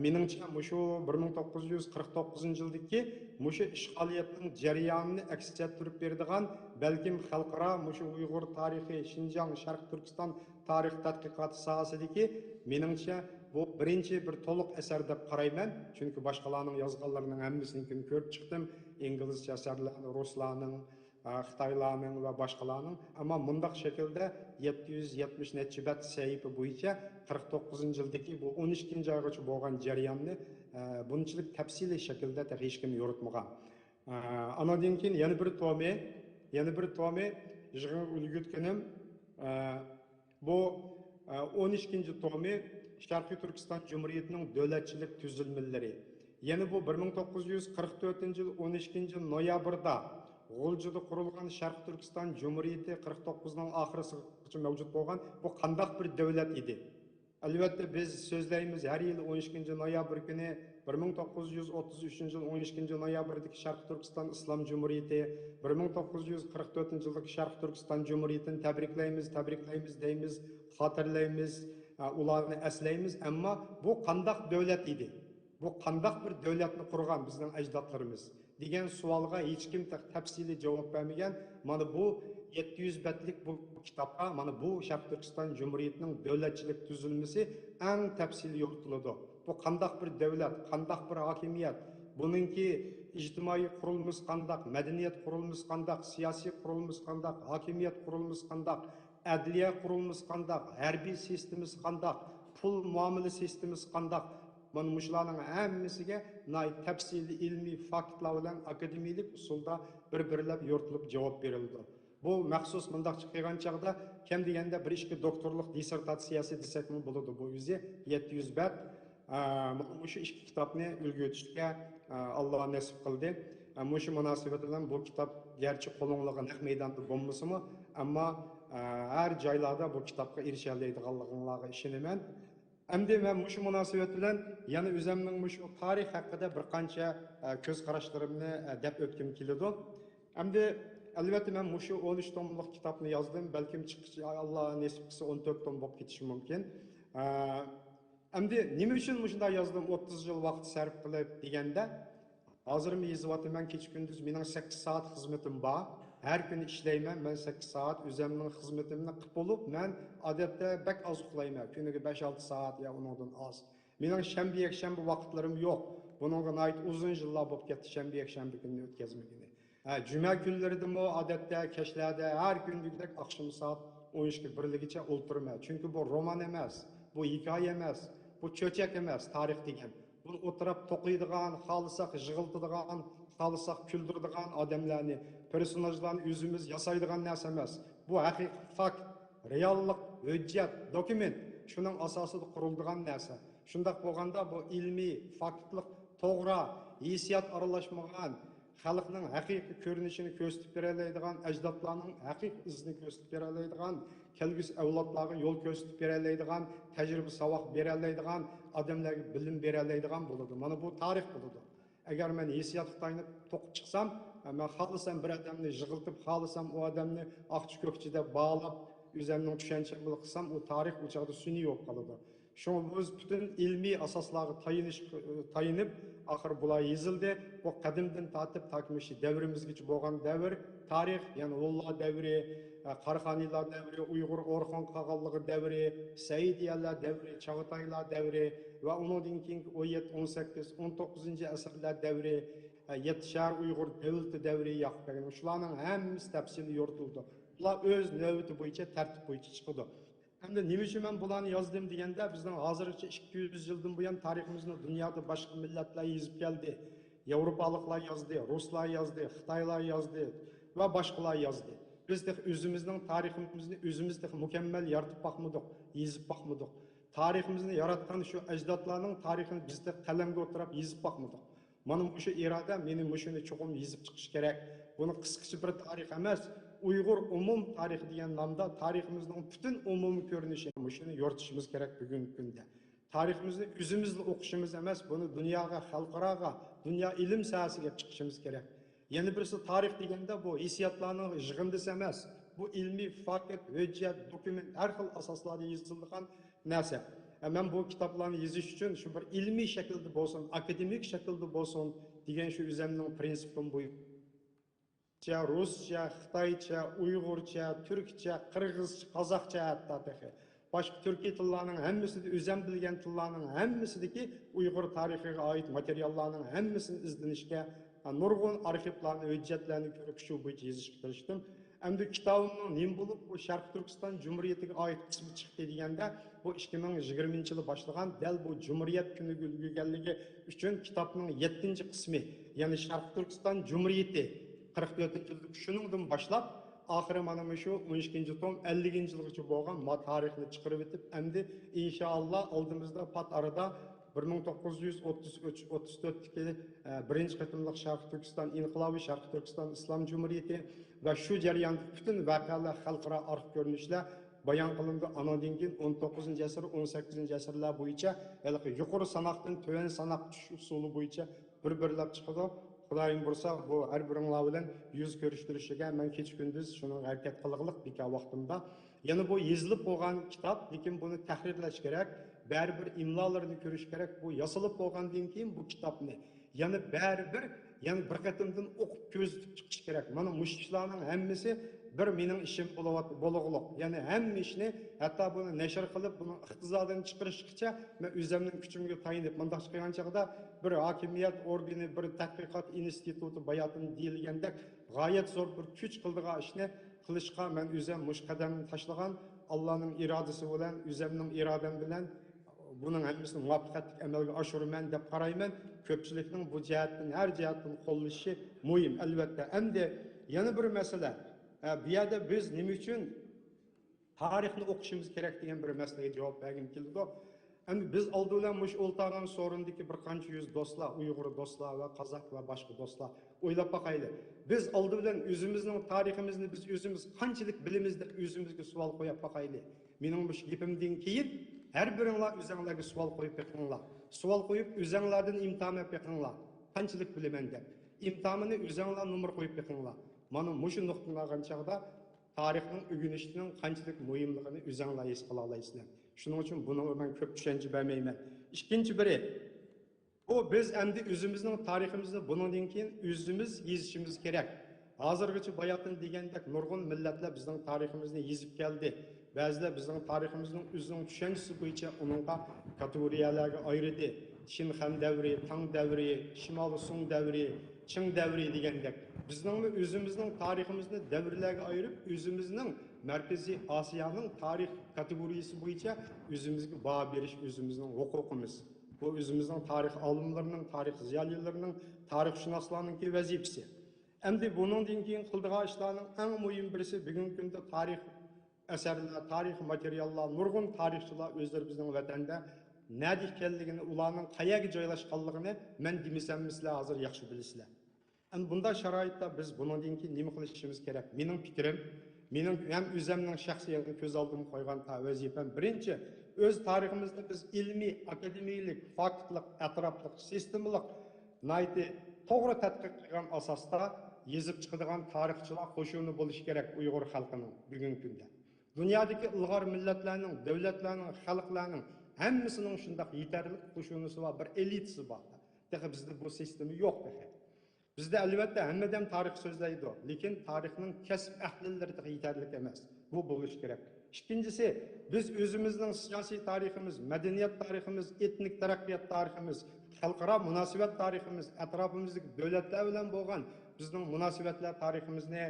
Meningcha shu 1949-yildagi shu ishg'oliyatning jarayonini aks ettirib beradigan, balkim xalqaro shu Uyg'ur tarixi, Shinjong, Sharq Turkiston tarix tadqiqoti sohasidagi meningcha bu birinchi bir to'liq asar deb qarayman. Chunki boshqalarning yozganlarining hammasini ko'rib chiqdim. Inglizcha asarlarni, ruslarning, Xitoylarning va boshqalarning. Ammo bundaq shaklda 770 necha bet sahifa bo'yicha 49-yildagi bu 12-oygacha bo'lgan jarayonni bunchalik tafsiliy shaklda hech kim yoritmagan. Anadan keyin yana bir tomi yig'inga ulgurtganim bu 12-tomi Sharqiy Turkiston Cumhuriyetining davlatchilik tuzilmalari. Yana bu 1944-yil 12-noyabrda G'uljida qurilgan Sharq Turkiston Cumhuriyeti 49ning oxirigacha mavjud bo'lgan bu qandaq bir davlat edi. Albatta biz so'zlaymiz har yil 12-noyabr kuni 1933-yil 12-noyabrdagi Sharq Turkiston Islom Cumhuriyeti, 1944-yildagi Sharq Turkiston Cumhuriyetini tabriklaymiz deymiz, xotirlaymiz, ularni eslaymiz, ammo bu qandaq davlat edi? Bu qandaq bir davlatni qurgan bizning ajdodlarimiz degan savolga hech kim tafsiliy javob bermagan. Mana bu 700 betlik bu kitobda mana bu Sharq Turkiston Cumhuriyetining davlatchilik tuzilmasi eng tafsiliy yoritiladi. Bu qandaq bir davlat, qandaq bir hokimiyat, buningki ijtimoiy qurilmasi qandaq, madaniyat qurilmasi qandaq, siyosiy qurilmasi qandaq, hokimiyat qurilmasi qandaq, adliya qurilmasi qandaq, harbiy sistemasi qandaq, pul muomala sistemasi qandaq. Mana shularning hammasiga tafsiliy ilmiy faktlar bilan akademik usulda bir-birlab yoritilib javob berildi. Bu maxsus mundaq chiqqan chaqda kim deganda bir ishki doktorlik dissertatsiyasi desak bo'ladi. Bu o'zi 700 bet. Shu ikki kitobni ulgurtishga Alloh nasib qildi. Shu munosabat bilan bu kitob garchi qo'lingizga naq maydonda bo'lmasa-mu, ammo har joylarda bu kitobga erisha oladiganligingizga ishonaman. Endi men shu munosabat bilan yana o'zimning shu tarix haqida bir qancha ko'z qarashlarimni deb o'tkim keladi. Endi albatta men shu 13 tomlik kitobni yozdim, balkim chiqishi Alloh nasib qilsa 14 tom bo'lib ketishi mumkin. Endi nima uchun shunday yozdim 30 yil vaqt sarf qilib deganda, hozir men yozyapman, kecha kunduz mening 8 soat xizmatim bor. Her gün işleymen, ben 8 saat üzerinden hizmetimle qilib bo'lib, men odatda bak az uxlayman. Kuniga 5-6 saat ya ondan az. Mening shanba yakshanba vaqtlarim yo'q. Bunga ait uzun yillar bo'lib ketdi shanba yakshanba kunini o'tkazmagani. Juma kunlarida mo odatda kechlarda har kundagidek oqshom soat 12:01gacha o'tirman. Chunki bu roman emas, bu hikoya emas, bu cho'chak emas, tarix degan. Bunu o'tirib to'qiydigan, xohlasak yig'iltiradigan, xohlasak kuldiradigan odamlarni, personajlarni o'zimiz yasaydigan narsa emas. Bu haqiqiy fakt, reallik, hujjat, dokument. Shuning asosida quriladigan narsa. Shundaq bo'lganda bu ilmiy, faktlik, to'g'ri, hissiyot aralashmagan, xalqning haqiqiy ko'rinishini ko'rsatib beradigan, ajdodlarning haqiqiy izini ko'rsatib beradigan, kelgusi avlodlarga yo'l ko'rsatib beradigan, tajriba savoq beradigan, odamlarga bilim beradigan bo'ladi. Mana bu tarix bo'ladi. agar men hissiyotga tayanib to'qib chiqsam, men xohlasam bir odamni yig'iltib, xohlasam u odamni oqchi ko'kchida bog'lab, o'zimning tushuncham bilan qilsam, u tarix u chog'da sun'iy bo'lib qoladi. Şoň biz bütün ilmiy asaslarga tayinib, axir bular yezildi. O qadimdan tatib takmışı devrimizgacha bo'lgan davr, tarix, yani Ullah davri, Qarxaniylar davri, Uyg'ur Orxon qag'alligi davri, Saidiyalar davri, Chag'ataylar davri va undan keyingi 17, 18, 19-asrlar davri, Yetishar Uyg'ur davlati davri yoqib, shularning hammasi tafsili yoritildi. Ular o'z navbati bo'yicha tartib bo'yicha chiqdi. Hem de nima uchun men bularni yozdim deganda, bizning hozircha 200 yildan buyon tariximizni dunyoda boshqa millatlar yozib keldi. Yevropaliklar yozdi, ruslar yozdi, xitoylar yozdi va boshqalar yozdi. Biz de o'zimizning tariximizni o'zimiz mukammal yaratib boqmadik, yozib boqmadik. Tariximizni yaratgan shu ajdodlarning tarixini biz de qalamga o'tirib yozib boqmadik. Mana shu iroda meni shuni cho'qim yozib chiqish kerak. Buni qisqacha bir tarix emas, Uyg'ur umum tarix degan nomda tariximizning butun umumiy ko'rinishini shuni yoritishimiz kerak bugungi kunda. Tariximizni o'zimizla o'qishimiz emas, buni dunyoga, xalqaroga, dunyo ilm sohasiga chiqishimiz kerak. Yana birisi tarix deganda bu hissiyotlarning yig'indisi emas, bu ilmiy fakt, hujjat, dokument, har xil asoslarda yozilgan narsa. Men bu kitoblarni yozish uchun shu bir ilmiy shaklda bo'lsin, akademik shaklda bo'lsin degan shu o'zimning prinsipim bu. Rusça, Xitaycha, Uyg'urcha, Turkcha, Qirg'izcha, Qozoqcha hatto boshqa turkiy tillarning hammasida o'zim bilgan tillarning hammasidagi Uyg'ur tarixiga oid materiallarning hammasini izlanishga, nurg'un arxivlarni, hujjatlarni ko'rib shu bo'yicha yozishga kirishdim. Endi kitobimning nima bo'lib, bu Sharq Turkiston Cumhuriyetiga oid qismi chiqdi deganda, bu 2020-yili boshlagan dal bu Cumhuriyet kuni bo'lganligi uchun kitobning 7-qismi, ya'ni Sharq Turkiston Cumhuriyeti 44 yıllık şunundan başlap, ahire mana şu 12. tom 50. yılgacha bo'lgan tarixni chiqarib etib, endi inşallah oldimizda pat arada 1934'deki birinci qatimliq Sharq Turkiston inqilobi, Sharq Turkiston Islom Cumhuriyeti va shu jarayondagi bütün voqealar, xalqaro arxiv ko'rinishlar bayon qilindi. Anadan keyin 19-asr, 18-asrlar bo'yicha, yuqori sanoqdan to'g'ri sanoq tushish usuli bo'yicha bir-birlab chiqadi. Xudoyim bo'lsa, bu har biringlar bilan yuz ko'rishtirishiga men kech kunduz shuni harakat qilg'iliq beka vaqtimda. Yana bu yozilib bo'lgan kitob, lekin buni tahrirlash kerak, baribir imlolarini ko'rish kerak. Bu yosilib bo'lgandan keyin bu kitobni yana baribir bir qatimdan o'qib ko'zitib chiqish kerak. Mana mush ishlarning hammasi bir mening ishim bo'lug'liq. Ya'ni hamma ishni, hatto buni nashr qilib, buni iqtisoddan chiqarishgacha men o'zimning kuchimga tayinib, bunday qilgan chaqda bir hokimiyat organi, bir tadqiqot instituti bayotini deyilganda g'oyat zo'r bir kuch qildigan ishni qilishga men o'zim mush qadamni tashlagan, Allohning irodasi bilan, o'zimning irodam bilan bunun hammasini muvaffaqiyatli amalga oshiraman deb qarayman. Ko'pchilikning bu jihatdan, har jihatdan qo'llashi muhim albatta. Endi yana bir masala, bu yerda biz nima uchun tarixni o'qishimiz kerak degan bir masalaga javob bergim keldi. Endi biz oldidan mush o'ltagan sorundagi bir qancha yuz do'stlar, Uyg'ur do'stlar va Qozoq va boshqa do'stlar o'ylab boqaylik. Biz oldidan o'zimizning tariximizni biz o'zimiz qanchalik bilamiz deb o'zimizga savol qo'yib boqaylik. Mening bu gapimdan keyin her biringlar o'zingizlarga savol qo'yib beqinglar. Savol qo'yib o'zingizlardan imtihon beqinglar. Qanchalik bilaman deb. İmtihanını o'zingizlar nomer qo'yib beqinglar. Mana mushu nuqtaga olgan chaqda tarixning o'rganishning qanchalik muhimligini o'zingizlar his qila olasizlar. Shuning uchun buni men ko'p tushuncha bermayman. Ikkinchi biri, bu biz endi o'zimizning tariximizni bundan keyin o'zimiz yozishimiz kerak. Hozirgacha bayatın degandek nurg'un millatlar bizning tariximizni yozib keldi. Ba'zilar bizning tariximizning o'zining tushunchasi bo'yicha uningga kategoriyalarga ayirdi. Shinxan davri, Tang davri, Shimoliy Sung davri, Qing davri degandek. Bizning o'zimizning tariximizni davrlarga ayirib, o'zimizning Markaziy Osiyoning tarix kategoriyasi bo'yicha o'zimizga baho berish o'zimizning huquqimiz. Bu o'zimizning tarix olimlarining, tarix ziyolilarining, tarixshunoslarning vazifasi. Endi bundan keyin qildigan ishlarning eng muhim birisi bugungi kunda tarix asarlar, tarix materiallar, nurg'un tarixchilar o'zlari bizning vatanda nima ekanligini, ularning qayerga joylashganligini men demasam sizlar hozir yaxshi bilasizlar. Endi bunday sharoitda biz bundan keyin nima qilishimiz kerak? Mening fikrim, mening ham o'zimning shaxsiy ko'z oldimga qo'ygan vazifam birinchi, o'z tariximizni biz ilmiy, akademik, faktlik, atroflik, sistemalik nayti to'g'ri tadqiq qilgan asosda yezib chiqadigan tarixchilar qo'shuni bo'lishi kerak Uyg'ur xalqining bugungi kunda. Dunyodagi ilg'or millatlarning, davlatlarning, xalqlarning hammasining shunday yetarli qo'shunisi va bir elitasi bor. Demak bizda bu sistema yo'q demak. Bizda albatta hammadan tarix so'zlaydi, lekin tarixning kasb ahllariga yetarli emas. Bu bo'lishi kerak. İkincisi, biz özümüzün siyasi tariximiz, medeniyet tariximiz, etnik taraqqiyot tariximiz, xalqaro munosabat tariximiz, atrofimizdagi davlatlar bilan bo'lgan bizning munosabatlar tariximizni,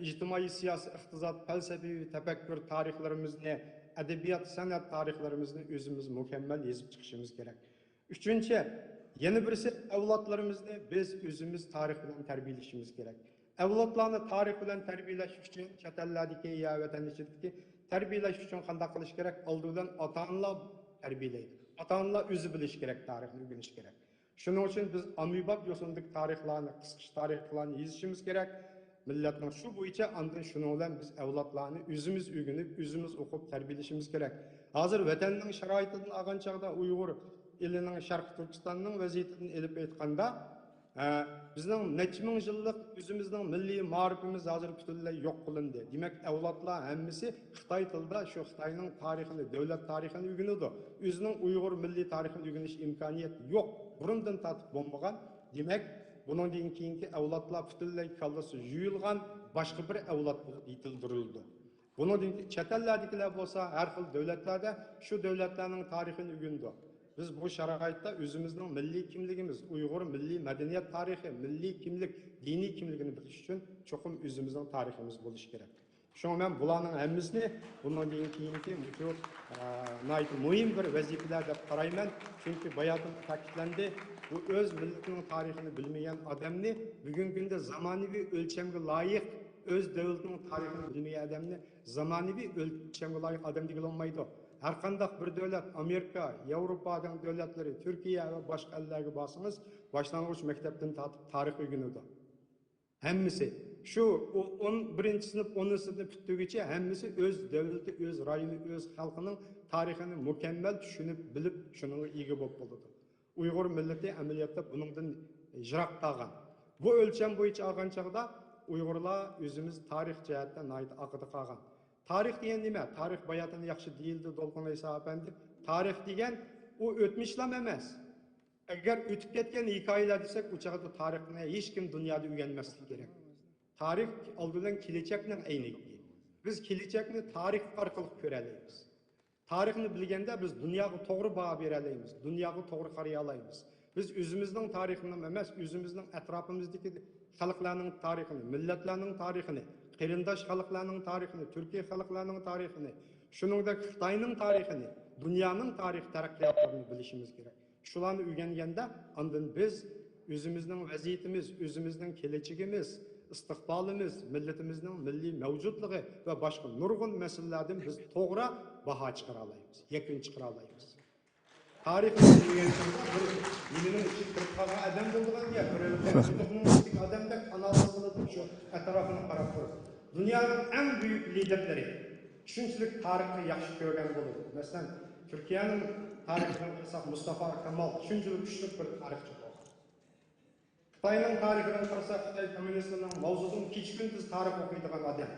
ijtimoiy siyosiy, iqtisod, falsafiy tafakkur tarixlarimizni, adabiyot, san'at tarixlarimizni o'zimiz mukammal yozib chiqishimiz kerak. Uchinchi, yana birisi avlodlarimizni biz o'zimiz tarix bilan tarbiyalashimiz kerak. Avlodlarni tarix bilan tarbiyalash uchun chet ellardagi ya vatan ichidagi tarbiyalash uchun qanday qilish kerak? Oldidan ota-onalar tarbiyalaydi. Ota-onalar o'zi bilish kerak, tarixni o'rganish kerak. Shuning uchun biz ommabop yo'sinlik tarixlarni, qisqacha tarixlarni yozishimiz kerak. Millatning shu bo'yicha andin shuni bilan biz avlodlarni o'zimiz o'rganib, o'zimiz o'qib tarbiyalashimiz kerak. Hozir vatanning sharoitidan olgan chaqda Uyg'ur elining Sharq Turkistonning vaziyatini elib aytganda, bizning necha ming yillik o'zimizning milliy ma'rifimiz hozir butunlay yo'q qilindi. Demak, avlodlar hammasi Xitoy tilida shu Xitoyning tarixini, davlat tarixini o'rganadi. O'zining Uyg'ur milliy tarixini o'rganish imkoniyati yo'q. Burundan tortib bo'lmagan. Demak, bundan keyingi avlodlar butunlay kallasi yuyilgan boshqa bir avlod bo'lib yetildirildi. Bundan keyin chet ellardagilar bo'lsa, har xil davlatlarda shu davlatlarning tarixini o'rgandi. Biz bu sharoitda o'zimizning milliy kimligimiz, Uyg'ur milliy madaniyat tarixi, milliy kimlik, diniy kimligini bilish uchun cho'qim o'zimizning tariximiz bo'lishi kerak. Shuning men bularning hammasini bundan keyingi muhim bir vazifalar deb qarayman. Chunki bayotim ta'kidlandi, bu o'z millatining tarixini bilmagan odamni bugungi kunda zamonaviy o'lchamga loyiq o'z davlatining tarixini bilmagan odamni zamonaviy o'lchamga loyiq odam deya olmaydi. Her qanday bir davlat, Amerika, Yevropaning davlatlari, Turkiya va boshqa ellarga borsangiz, boshlang'ich maktabdan tortib tarix o'rganadi. Hammasi shu 11-sinf, 10-sinf bitguncha hammasi o'z davlati, o'z rayoni, o'z xalqining tarixini mukammal tushunib, bilib, shunga ega bo'lib qoladi. Uyg'ur millati amaliyotda buningdan yiroq qolgan. Bu o'lcham bo'yicha olgan chaqda Uyg'urlar o'zimiz tarix jihatdan aqida qolgan. Tarix degan nima? Tarix bayatını yaxshi deyildi Dolqun Aysa efendi. Tarix degan u o'tmishlam emas. Agar o'tib ketgan hikoyalar desak, u chaqda tarixni hech kim dunyoda o'rganmasligi kerak. Tarix oldidan kelajakning aynigi. Biz kelajakni tarix orqali ko'ralaymiz. Tarixni bilganda biz dunyoga to'g'ri baho bera olamiz, dunyoga to'g'ri qaraya olamiz. Biz o'zimizning tarixini emas, o'zimizning atrofimizdagi xalqlarning tarixini, millatlarning tarixini, qarindosh xalqlarning tarixini, Turkiya xalqlarining tarixini, shuningdek Xitoyning tarixini, dunyoning tarix taraqqiyotlarini bilishimiz kerak. Shularni o'rganganda andin biz o'zimizning vaziyatimiz, o'zimizning kelajagimiz, istiqbolimiz, millatimizning milliy mavjudligi va boshqa nurg'un masalalardan biz to'g'ri baho chiqara olamiz, yakun chiqara olamiz. Tarixni o'rganishning ichida kirib qolgan odam bo'lgan ya, bir odamdek analiz qilib shu atrofini qarab turib, dunyoning eng buyuk liderlari shunchalik tarixni yaxshi ko'rgan bo'ladi. Masalan, Turkiyaning tarixini qilsak, Mustafa Kemal shunchalik kuchli bir tarixchi bo'ldi. Xitoyning tarixini qilsak, Xitoy kommunistlarning mavzudan kech-kunduz tarix o'qiydigan odam.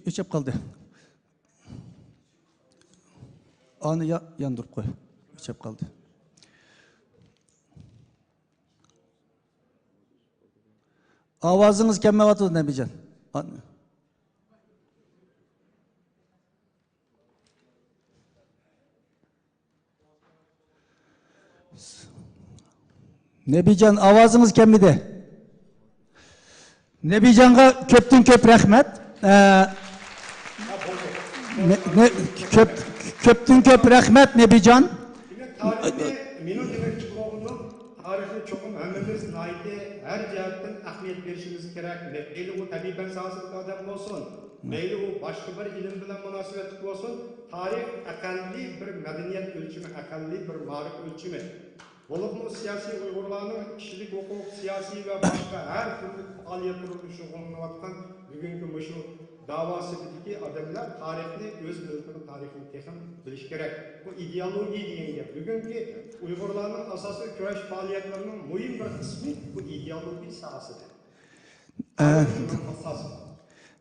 O'chib qoldi. Onu yandırıp koy. O'chib qoldi. Ovozing'iz kelmayapti, Nabijon. Nabijon, ovozing'iz kelmadi. Nabijonga ko'pdan ko'p rahmat. Köptün köp rahmet Nebican. Benim demek çıkmağımın tarihini çokum ömrümüz naide her cihetten ahmiyet verişimiz gerek. Meyli o tabiben sahasında adam olsun, meyli o başka bir ilim bilen münasebetlik olsun, tarih akalli bir medeniyet ölçümü, akalli bir marif ölçümü. Olup mu siyasi Uygurlarının kişilik hukuk, siyasi ve başka her türlü faaliyet kuruluşu konulamaktan bugünkü şu davasındaki adamlar tarihini, öz mülkünün tarihini tekrar biliş gerek. Bu ideoloji diyenge. Bugünkü Uygurların asası köreş faaliyetlerinin mühim bir kısmı bu ideoloji sahasıdır.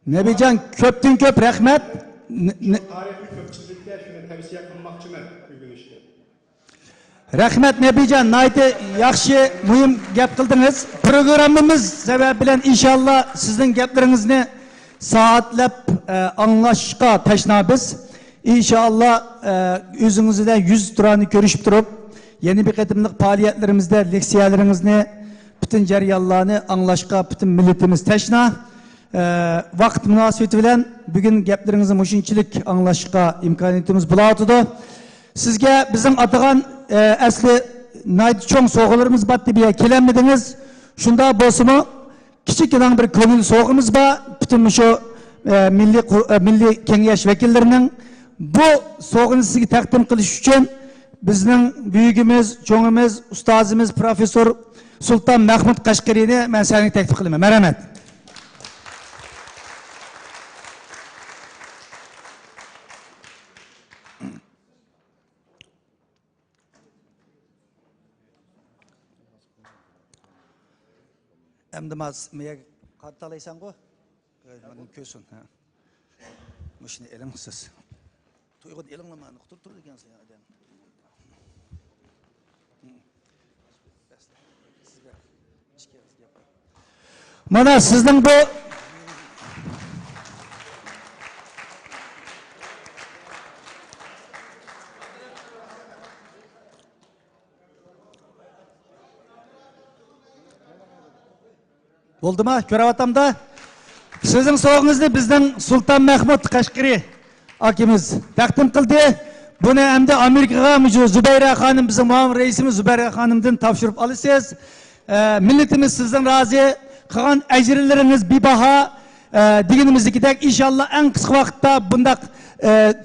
Nebican köptün köp rahmet. Tarihi köpçülükte şunu tavsiye kılmakçımın bugün işte. Rahmet Nebican, nayti yaxshi mühim gap qildingiz. Programmamiz sabab bilan inshaalloh sizning gaplaringizni soatlab anglashga tashnabız. İnşallah o'zingizdan yuz turani ko'rishib turib, yeni bir qatimliq faoliyatlarimizda leksiyalaringizni, bütün jarayonlarni anglashga bütün millatimiz tashna. Vaqt munosabati bilan bugun gaplaringizni mushunchalik anglashga imkoniyatimiz bo'layotdi. Sizga bizim atagan asli nayt cho'ng sovg'alarimiz bor deb kelamidingiz. Shunda bo'lsa-mu, kichikgina bir ko'ngil sovg'imiz bor. Bütün shu milliy kengash vakillarining bu sovg'ani sizga taqdim qilish uchun bizning buyugimiz, cho'ngimiz, ustozimiz professor Sultan Mahmud Qashqariyni men sizga taklif qilaman. Marhamat. Emdimaz meye kartalaysan go? Benim kösün ha. Muşni elin siz. Tuygun elinle mani tur digensin ya adam. Mana sizning bu oldu mu? Körevatamda sizin soğuğunuzda bizden Sultan Mahmud Qashqari akimiz takdim kıldı. Bunu hem de Amerika'ya Zübeyra Hanım, bizim muavin reisimiz Zübeyra Hanım'dan tavşırıp alısınız. Milletimiz sizden razı. Kalan ecirleriniz bir baha diginimizdeki inşallah en kısa vakitte bundak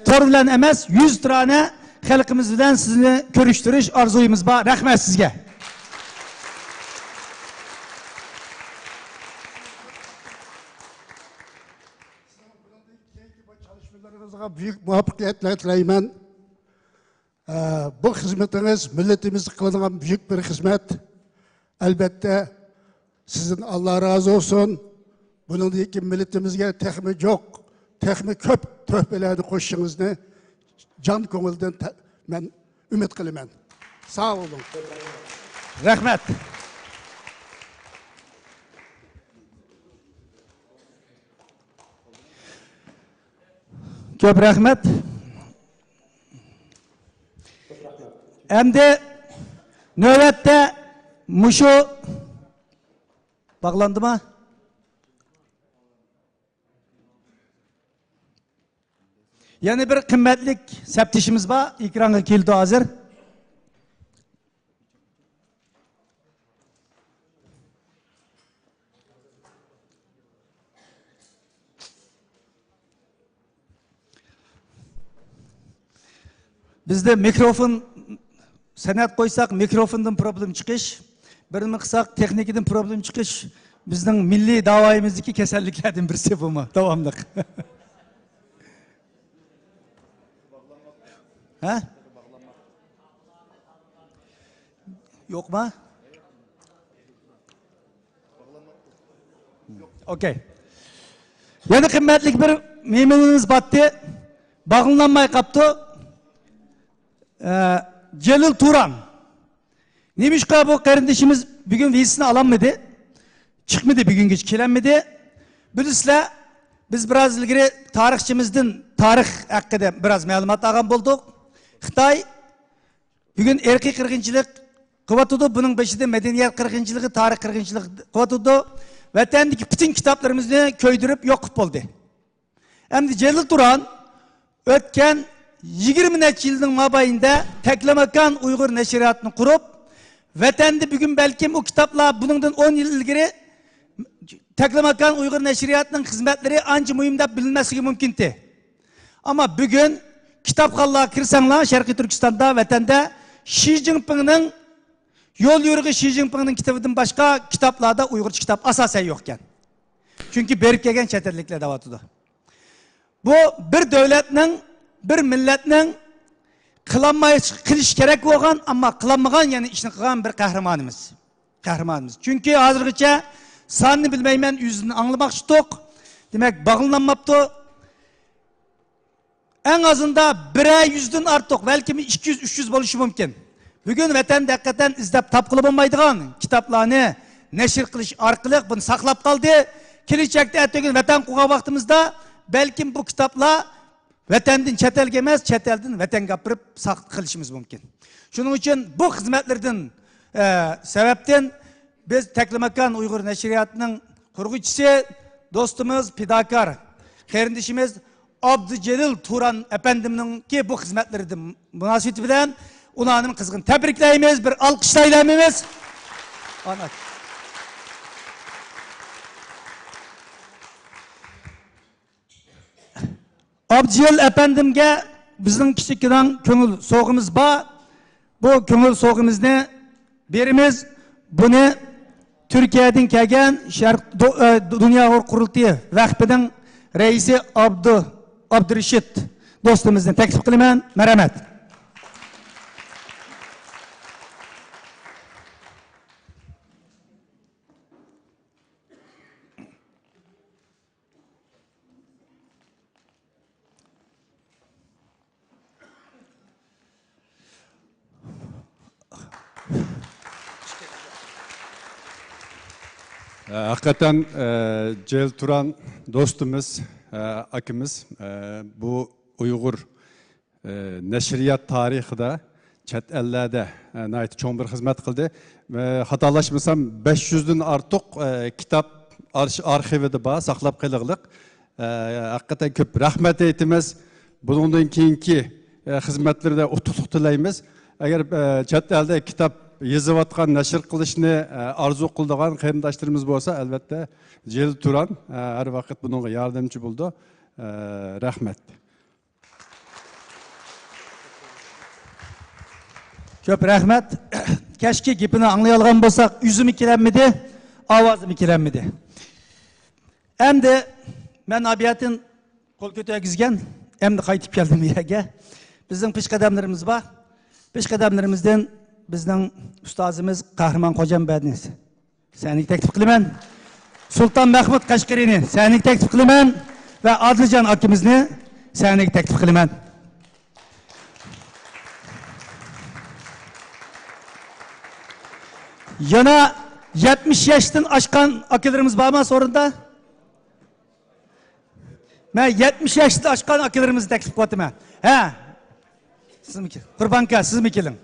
torbilen emez 100 tane halkımızdan sizinle görüştürüş arzuyumuz var. Rahmet sizge. Çalışmalarınızga büyük muvaffakiyetler dileymen. Bu hizmetiniz milletimiz kılınan büyük bir hizmet. Elbette sizin Allah razı olsun. Bunun iki milletimizge tekmi yok, tekmi köp töhbelerdi koşuşunuzni can gönülden ben ümit kılımen. Sağ olun. Rahmet. Köp rahmet. Hem de nöbette muşu bağlandı mı? Yani bir kıymetlik septişimiz var. İkrana kildi hazır. Bizde mikrofon sanat koysak mikrofondan problem çıkış. Birini kısak teknikiden problem çıkış. Bizden milli davayımızdaki keserliklerden birisi bu mu? Devamlık. Ha? Yok mu? Okey. Yani kıymetlik bir memunumuz battı. Bağlanmay kaptı. Celil Turan. Neymiş ki bu kardeşimiz bugün vizisini alamadı. Çıkmadı bugün geç kelenmedi. Bilisle biz biraz ilgili tarihçimizden tarih hakkında biraz malumat algan bulduk. Xitay bugün erkek kırgınçılık kıvatıdı. Bunun beşinde medeniyet kırgınçılığı, tarih kırgınçılığı kıvatıdı. Vatandaki bütün kitaplarımızı köydürüp yok oldu. Hem de Celil Turan ötken 20 yılın mabayında Teklemakan Uygur Neşriyatını kurup vatanda bugün belki o kitaplar bundan 10 yıl ilgili Teklemakan Uygur Neşriyatı'nın hizmetleri anca mühimde bilinmesi mümkündü. Ama bugün kitapxanalarga kirsanlar Şarkı Türkistan'da vatanda Xi Jinping'nin yol yürüyüşü Xi Jinping'nin kitabından başka kitaplarda Uygurca kitap asasen yokken. Çünkü berip kelgen chet ellikler davatıdı. Bu bir devletning, bir millatning qilish kerak bo'lgan, ammo qilmagan yana ishni qilgan bir qahramonimiz. Qahramonimiz. Chunki hozirgacha sonni bilmayman, yuzini anglamoqchi to'q. Demak, bog'lanmabdi. En azından 100'den artık, belki 200-300 bo'lishi mumkin. Bugün vatanda hakikaten izlab tapqilib bo'lmaydigan kitaplarni nashr qilish orqali buni saqlab qoldi. Kelajakda ertaga vatan qurgan vaqtimizda belki bu kitaplar vatandan chet elga emas, chet eldan vatanga olib saqlab qilishimiz mumkin. Shuning uchun bu xizmatlardan sababdan biz Taklimakan Uyg'ur nashriyatining qurg'uvchisi, do'stimiz, fidokor, qarindishimiz Abdücelil Turan efendiminin ki bu hizmetlerinin münasebeti bilen ulanın kızgın tebrikleyimiz, bir alkışlaylamamız. Abdücelil efendimge bizim küçükten köngül soğumuz var. Bu köngül soğumuzni berimiz. Bunu Türkiye'den kelgen Dünya Kurultayı Vakfı'nın reisi Abdurashid do'stimizni taklif qilaman. Marhamat. Hakikaten Celil Turan dostumuz, akimiz bu Uygur neşriyat tarihida chet ellerde çoğun bir hizmet kıldı. Hatalaşmasam 500'den artık kitap arşivide var, saklap kılığılık. Hakikaten köp rahmet eytimiz. Bundan keyinki hizmetleri de utuqlıq tilaymiz. Eğer chet elde kitap yazıvatkan, neşir kılışını arzu kıldığan qarindoshlarimiz bo'lsa, albatta Celil Turan her vakit bununla yardımcı buldu. Rahmet. Köp rahmet. Keşke gipini anlayalgan bolsak, yüzüm ikilenmedi, avazım ikilenmedi. Hem de ben abiyatin kol kötüye gizgen, hem de kayıtıp geldim yerge. Bizim pişkademlerimiz var. Pişkademlerimizden bizden ustazımız Kahraman Kocam Bədiniz. Seni teklif kılımen. Sultan Mehmet Kaşgari'ni seni teklif kılımen. Ve Adlıcan akimizni seni teklif kılımen. Yana 70 yaştan aşkan akilerimiz var mı sorunda? Ben 70 yaştan aşkan akilerimizi teklif kılıyorum. He. Siz mi ki? Kurbanka siz mi kilin?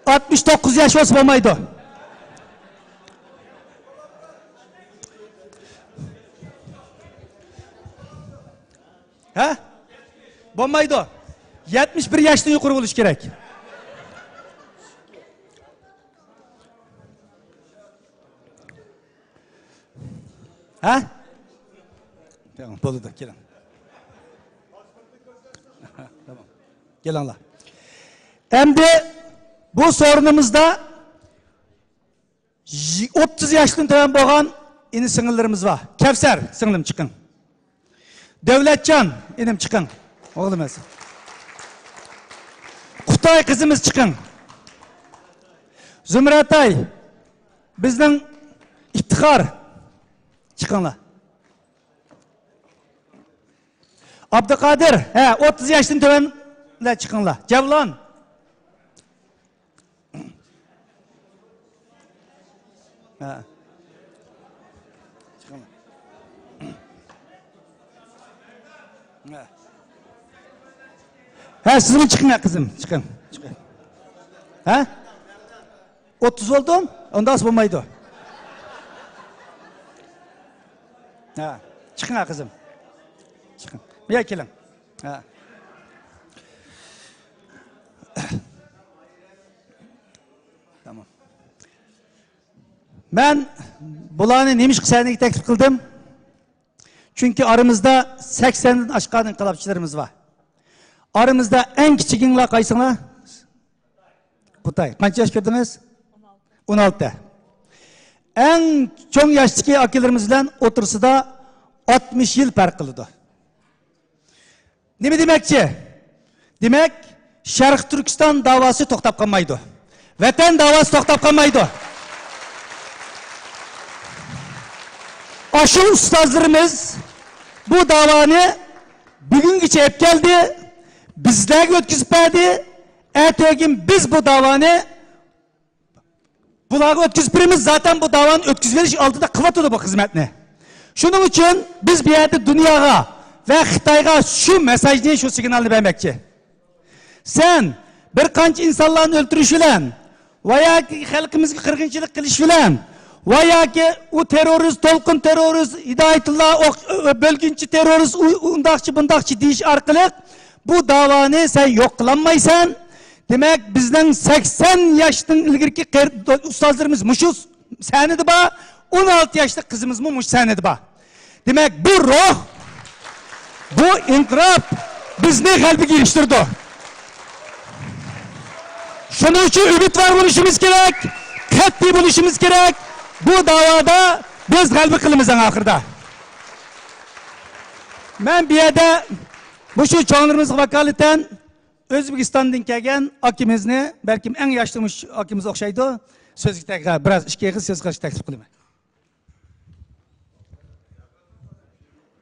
69 yaş olsa olmaydı. He? Olmaydı. 71 yaştan yukarı oluş gerek. He? Tamam, dolu da gelin. Tamam. Gel Allah. Hem de bu sorunumuzda 30 yaştan tövben boğan ini singillerimiz var. Kevser singlim çıkın. Devletcan inim çıkın. Oğlum esin. Kutay kızımız çıkın. Zümretay bizden iftihar çıkınlar. Abdülkadir 30 yaştan tövbenle çıkınlar. Cevlan. Ha. Çıkın. Siz mi çıkın ya kızım? Çıkın. Çıkın. Ha? 30 oldun? Ondan sonra olmaydı. Ha. Çıkın ya kızım. Çıkın. Bir gelin. Ha. Tamam. Ben bulanı neymiş kısayını teklif kıldım. Çünkü aramızda 80'den aşkın inkılapçılarımız var. Aramızda en küçükünle kaysınlar? Kutay. Kaç yaş gördünüz? 16. En çok yaştaki akilerimizle otursa da 60 yıl fark kıldı. Ne demekçi? Demek Şarkı Türkistan davası toktap kalmaydı. Vatan davası toktap kalmaydı. Aşı ustazlarımız bu davanı bugünküçe hep geldi. Bizler ötküzüp verdi. Ertegen biz bu davanı bular ötküzüp birimiz zaten bu davanın ötküzüp veriş altında kıvatadı bu hizmetini. Şunun için biz bir yerde dünyaya ve Xitayga şu mesajını, şu signalini vermekçi. Sen bir kanç insanların öldürüş bilen veya ki halkımızga kırgınçılık kılış bilen veya ki o terörist, tolkun terörist, Hidayetullah bölgünçü terörist, undakçı bundakçı deyiş arkalık bu davanı sen yok kılanmaysan, demek bizden 80 yaştan ilgirki ustazlarımız muşuz senedi ba, 16 yaşlı kızımız mı muş senedi ba. Demek bu ruh, bu inkılap bizni kalbi geliştirdi. Şunun için ümit var buluşumuz gerek, katli buluşumuz gerek. Bu davada biz kalbi kılımızdan ahırda. Ben bir yerde bu şu çoğunlarımız vakaleten Özbekistan'dan kelgen akimizni, belki en yaşlımış akimiz okşaydı. Söz tekrar biraz işkeye söz karşı teklif kılayım.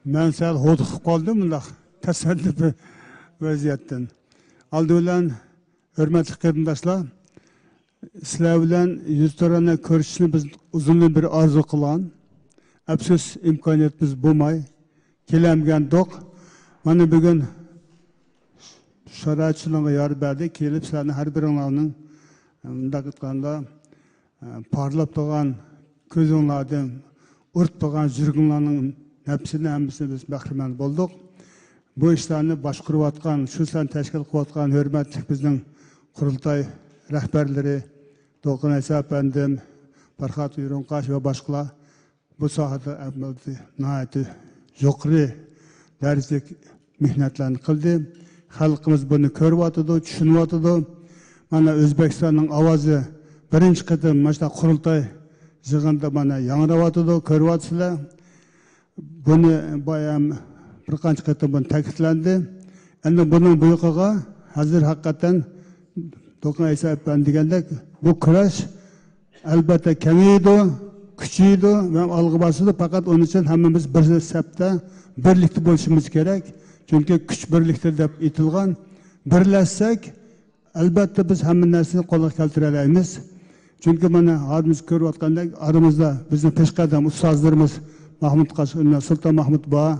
Ben sel hoduk kaldım bunda tesadüf vaziyetten. Aldı bilen hürmetli qarindoshlar, sizlar bilan yuz tarana ko'rishni biz uzun bir arzu qilgan. Afsus imkoniyatimiz bo'lmay kelamgandik. Mana bugun sharoitchilarga yor berdi, kelib sizlarni har biringlarning bunday aytganda parlab turgan ko'zinglardan urib turgan yuraginglarning nafsini hammasini biz bahramand bo'ldik. Bu ishlarni boshqarayotgan, shu sizlarni tashkil qilayotgan hurmatli bizning Qurultay rahbarlari, To'lqin Aysa apandim, Farhod Yurunqash va boshqalar bu sohada nihoyatda yuqori darajada mehnatlarni qildi. Xalqimiz buni ko'ryotdi, tushunyotdi. Mana O'zbekistonning ovozi birinchi qatim mana shu Qurultay yig'inida mana yangrayotdi, ko'ryapsizlar. Buni bayam bir qancha qatim buni ta'kidlandi. Endi buning buyog'iga hozir haqiqatan To'lqin Aysa apan degandek bu kurash albatta kengaydi, kuchaydi va olg'a bosadi. Faqat onun uchun hammamiz bir safda birlikda bo'lishimiz kerak. Chunki kuch birlikda deb aytilgan. Birlashsak albatta biz hamma narsani qo'lga keltira olamiz. Chunki mana hozir ko'rayotgandek aramizda bizning peshqadam ustozlarimiz Mahmud Qashqarli, Sulton Mahmud bor,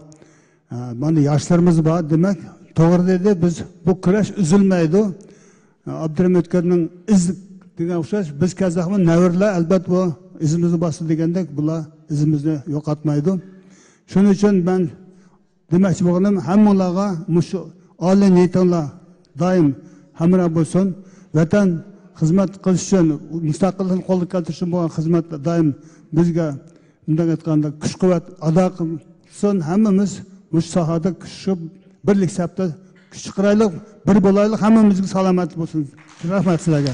mana yoshlarimiz bor. Demak, to'g'ri dedi, biz bu kurash uzilmaydi. Abdurahim Ötkerning iz degan o'xshash biz kazaqmi navrlar albatta bu izimizni bosdi degandek bular izimizni yo'qotmaydi. Shuning uchun ben demoqchi bo'lganim hammalarga shu oliy niyatinglar doim hamroh bo'lsin. Vatan xizmat qilish uchun mustaqillikni qo'lga keltirish uchun bo'lgan xizmat doim bizga bunday aytganda kuch-quvvat ado qilsin. Hammamiz bu sohada shu birlik safda kuch chiqaraylik, bir bo'laylik, hammamizga salomat bo'lsin. Rahmat sizlarga.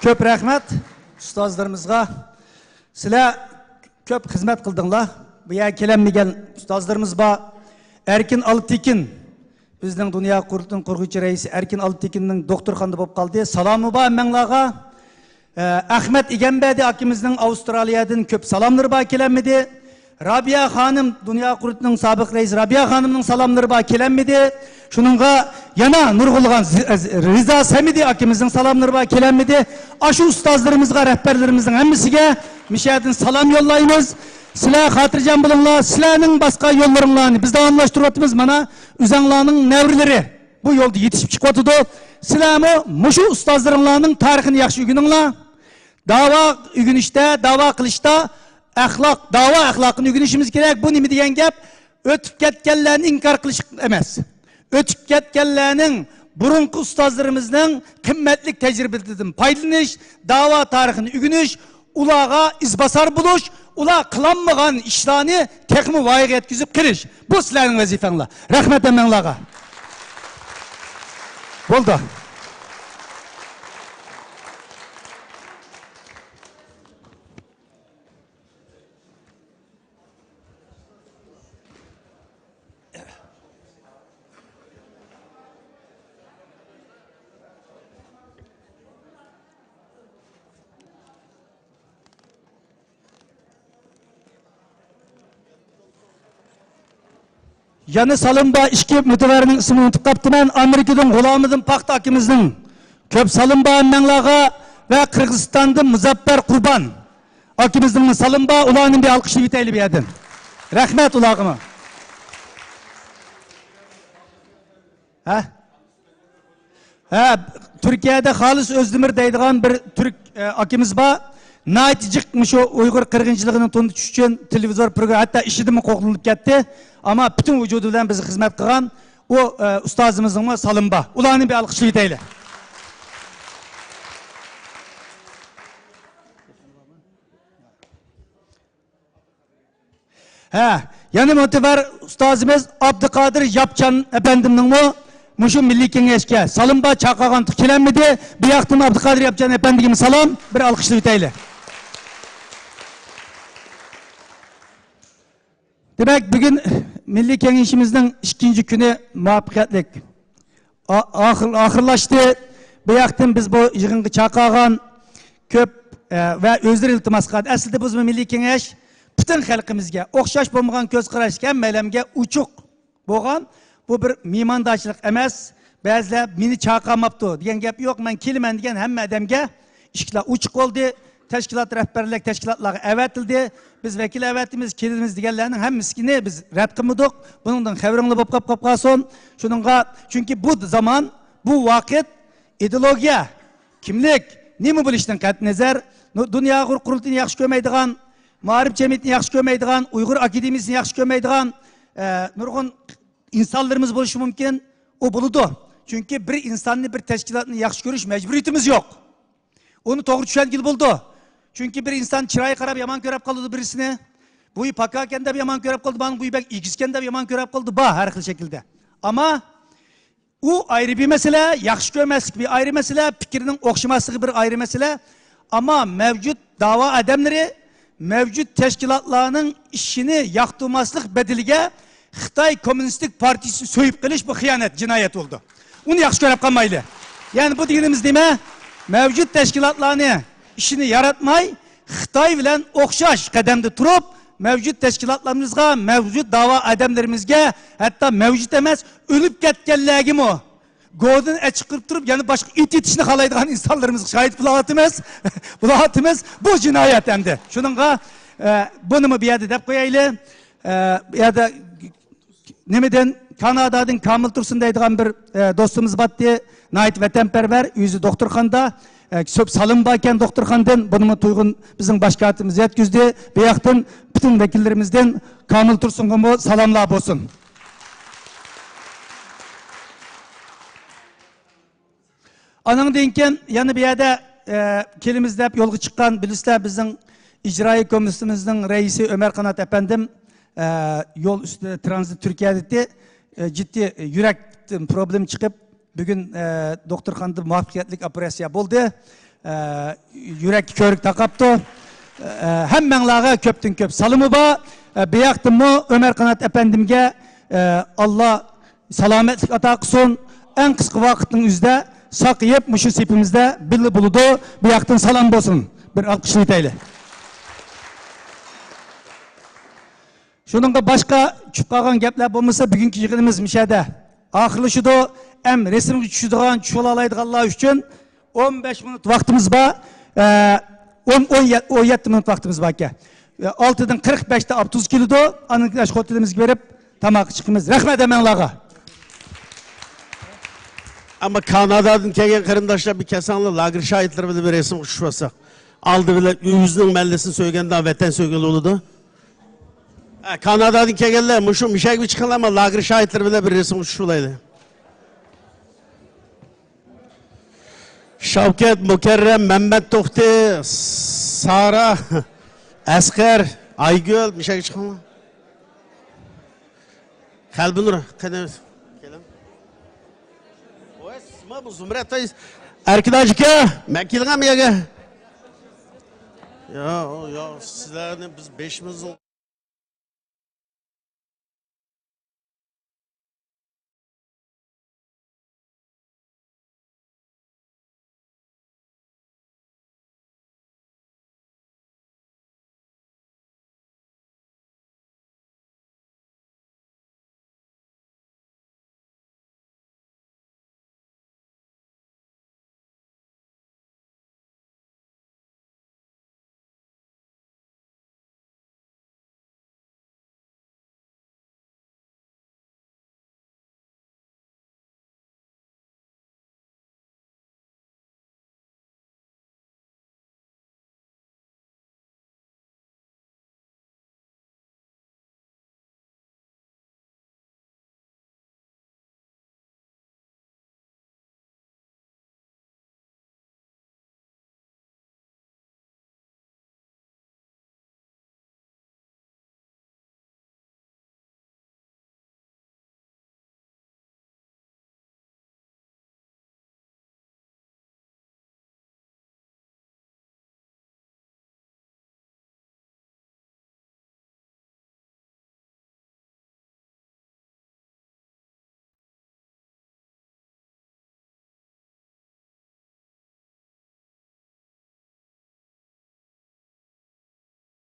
Köp rahmat ustozlarimizga. Sizlar köp xizmat qildinglar. Bu yerga kelinmagan ustozlarimiz bor. Erkin Altekin bizning Dunyo qurultining qurg'uvchi raisi Erkin Altekinning doktorxonada bo'lib qoldi. Salomi bor menlarga. Ahmet İgenbedi akimizning Avustraliyadan köp salamları bor kelinmedi. Rabia Hanım, Dünya Kurulu'nun sabık reisi Rabia Hanım'ın salamları bana kelenmedi. Şununla yana Nurgulgan Rıza Semidi akimizin salamları bana kelenmedi. Aşı ustazlarımızga, rehberlerimizin hemmisine müşahidin salam yollayınız. Sizler hatırcan bulunlar, sizlerin başka yollarınlarını biz de anlaştırıyoruz. Bana Üzanlarının nevrileri bu yolda yetişip çıkıyordu. Sizlerimi muşu ustazlarının tarihini yakşı gününler. Dava ügünüşte, dava kılışta ahlak, dava ahlakını öğrenişimiz gerek. Bu nemi deyen gap, ötüp ketkenlerini inkar kılış emez. Ötüp ketkenlerinin burunku ustazlarımızın kıymetlik tecrübelerinden paylanış, dava tarihini öğreniş, ulağa izbasar buluş, ulağa kılanmayan işlerini tekmi vayık etkizip kiriş. Bu sizlerin vazifenler. Rahmet emenlağa. Oldu. Yanı salınba işki müteverinin ismini unutup kaptımen Amerika'dan Gulamıdın Paxta akimizдің köp salınba emmenlağa ve Kırgızistan'dan Muzaffer Kurban akimizдің salınba ulanın bir alkışlı biteyli bir edin. Rahmet ulağımı. Türkiye'de Halis Özdemir deydiğen bir Türk akimiz var. Naytijik o Uygur kırgınçılığını tanıtış için televizyon programı hatta işi de mi koklanıp gitti. Ama bütün vücudu bilen bizi hizmet kılan o ustazımızın salınba. Ulanın bir alkışlı biteyli. Yani motiver ustazımız Abdülkadir Yapcan efendiminin o Muşu Milli Kengeşke salınba çakagan tükelenmedi. Bir yaktım Abdülkadir Yapcan efendime salam. Bir alkışlı biteyli. Demek bugün Milli Kengeşimizin ikinci günü muvaffakiyetlik ahırlaştı. Bir yaktım biz bu yığınғы çakagan köp ve özür iltimas qiladi. Aslında biz Milli Kengeş bütün halkımızga o'xshash bo'lmagan ko'z qarashga hammalarga uchuq bo'lgan bu bir mehmondoshlik emas. Ba'zilar meni chaqirmabdi degan gap yo'q. Men kelman degan hamma odamga ishlar uchuq bo'ldi. Tashkilot rahbarlik tashkilotlarga avatildi. Biz vakil avatimiz kelimiz deganlarning hammasini biz rad qilmadik. Buningdan xabaringlar bo'lib qolib qolsin. Shuningga chunki bu zaman bu vaqt ideologiya, kimlik, nima bo'lishdan qat'iy nazar dunyo qurultini yaxshi ko'rmaydigan Mağrib cemiyetini yaxşı görmeydiğen, Uygur akademiyasını yaxşı görmeydiğen nurgun insanlarımız buluşu mümkün. O buludu. Çünkü bir insanın bir teşkilatını yaxşı görüş mecburiyetimiz yok. Onu doğru düşen gibi buldu. Çünkü bir insan çırayı karab yaman görüp kaldı birisini. Buyu pakaken de bir yaman görüp kaldı. Bana buyu bek ikizken de bir yaman görüp kaldı. Her şekilde. Ama o ayrı bir mesele. Yaxşı görmezlik bir ayrı mesele. Fikrinin okşaması bir ayrı mesele. Ama mevcut dava adamları mevcut teşkilatlarının işini yaktırmaslık bedeliga Xitay Komünistik Partisi soyup kılış bu hıyanet, cinayet oldu. Onu yaxşı görüp kalmaylı. Yani bu dediğimiz deme, mevcut teşkilatlarını işini yaratmay, Xitay bilen okşaş kademde turup, mevcut teşkilatlarımızga, mevcut dava adamlarımızga, hatta mevcut emez, ölüp ketkenlergim o. Godun çıkıp durup yani başka it yetişini halaydıgan insanlarımız şahit bulatımız bu cinayet emdi. Şununla bunu mu bir yerde dep koyaylı ya da nemeden Kanada'dan Kamil Tursun'daydıgan bir dostumuz battı. Nait vatanperver yüzü doktorxanda söp salınbayken doktorxandan bunu mu tuygun bizim başkatımız yetküzdü. Bir yaktın bütün vekillerimizden Kamil Tursun'a mu salamlar olsun. Anın deyinken yani bir yerde kelimizde hep yolga çıkan bilisler bizim icraî komisyonumuzun reisi Ömer Kanat efendim yol üstü transit Türkiye'de ciddi yürek problem çıkıp bugün doktorxanda muvaffakiyetlik operatsiya oldu. Yürek körük takaptı. Hemmenlağa köptün köp salımı var. Bir yaktım mı Ömer Kanat efendimge Allah salametlik ata kılsın. En kısa vakitin üzde sakıyıp muşu sipimizde billi buludu. Bir yaktın salam olsun. Bir alkışlı iteyle. Şununla başka çıkan gepler bulmasa bugünkü yığınımız müşahede. Ahırlışı da hem resim düşüdüğün çuvalaydık Allah için 15 minut vaktimiz var. 17 minut vaktimiz var ki. 6'dan 45'te 30 kiloda anınkiler şotelimiz verip tamak çıkımız. Rahmet emenlağa. Ama Kanada'dan kelgen kırındaşlar bir kesanlı lager şahitleri bile bir resim uçuşmasak. Aldı bile yüzünün mellesini söylediğinden vatan söyledi oldu. Kanada'dan kelgenler muşum bir şey gibi çıkan ama lager şahitleri bile bir resim uçuşulaydı. Şavket, Mukerrem, Mehmet Tohti, Sara, Esker, Aygül bir şey çıkan mı? Kalbinur, kadar. Bu zümretteyiz. Arkadaşlar, mekilgam ya. Ya sizlerden biz 5'imiz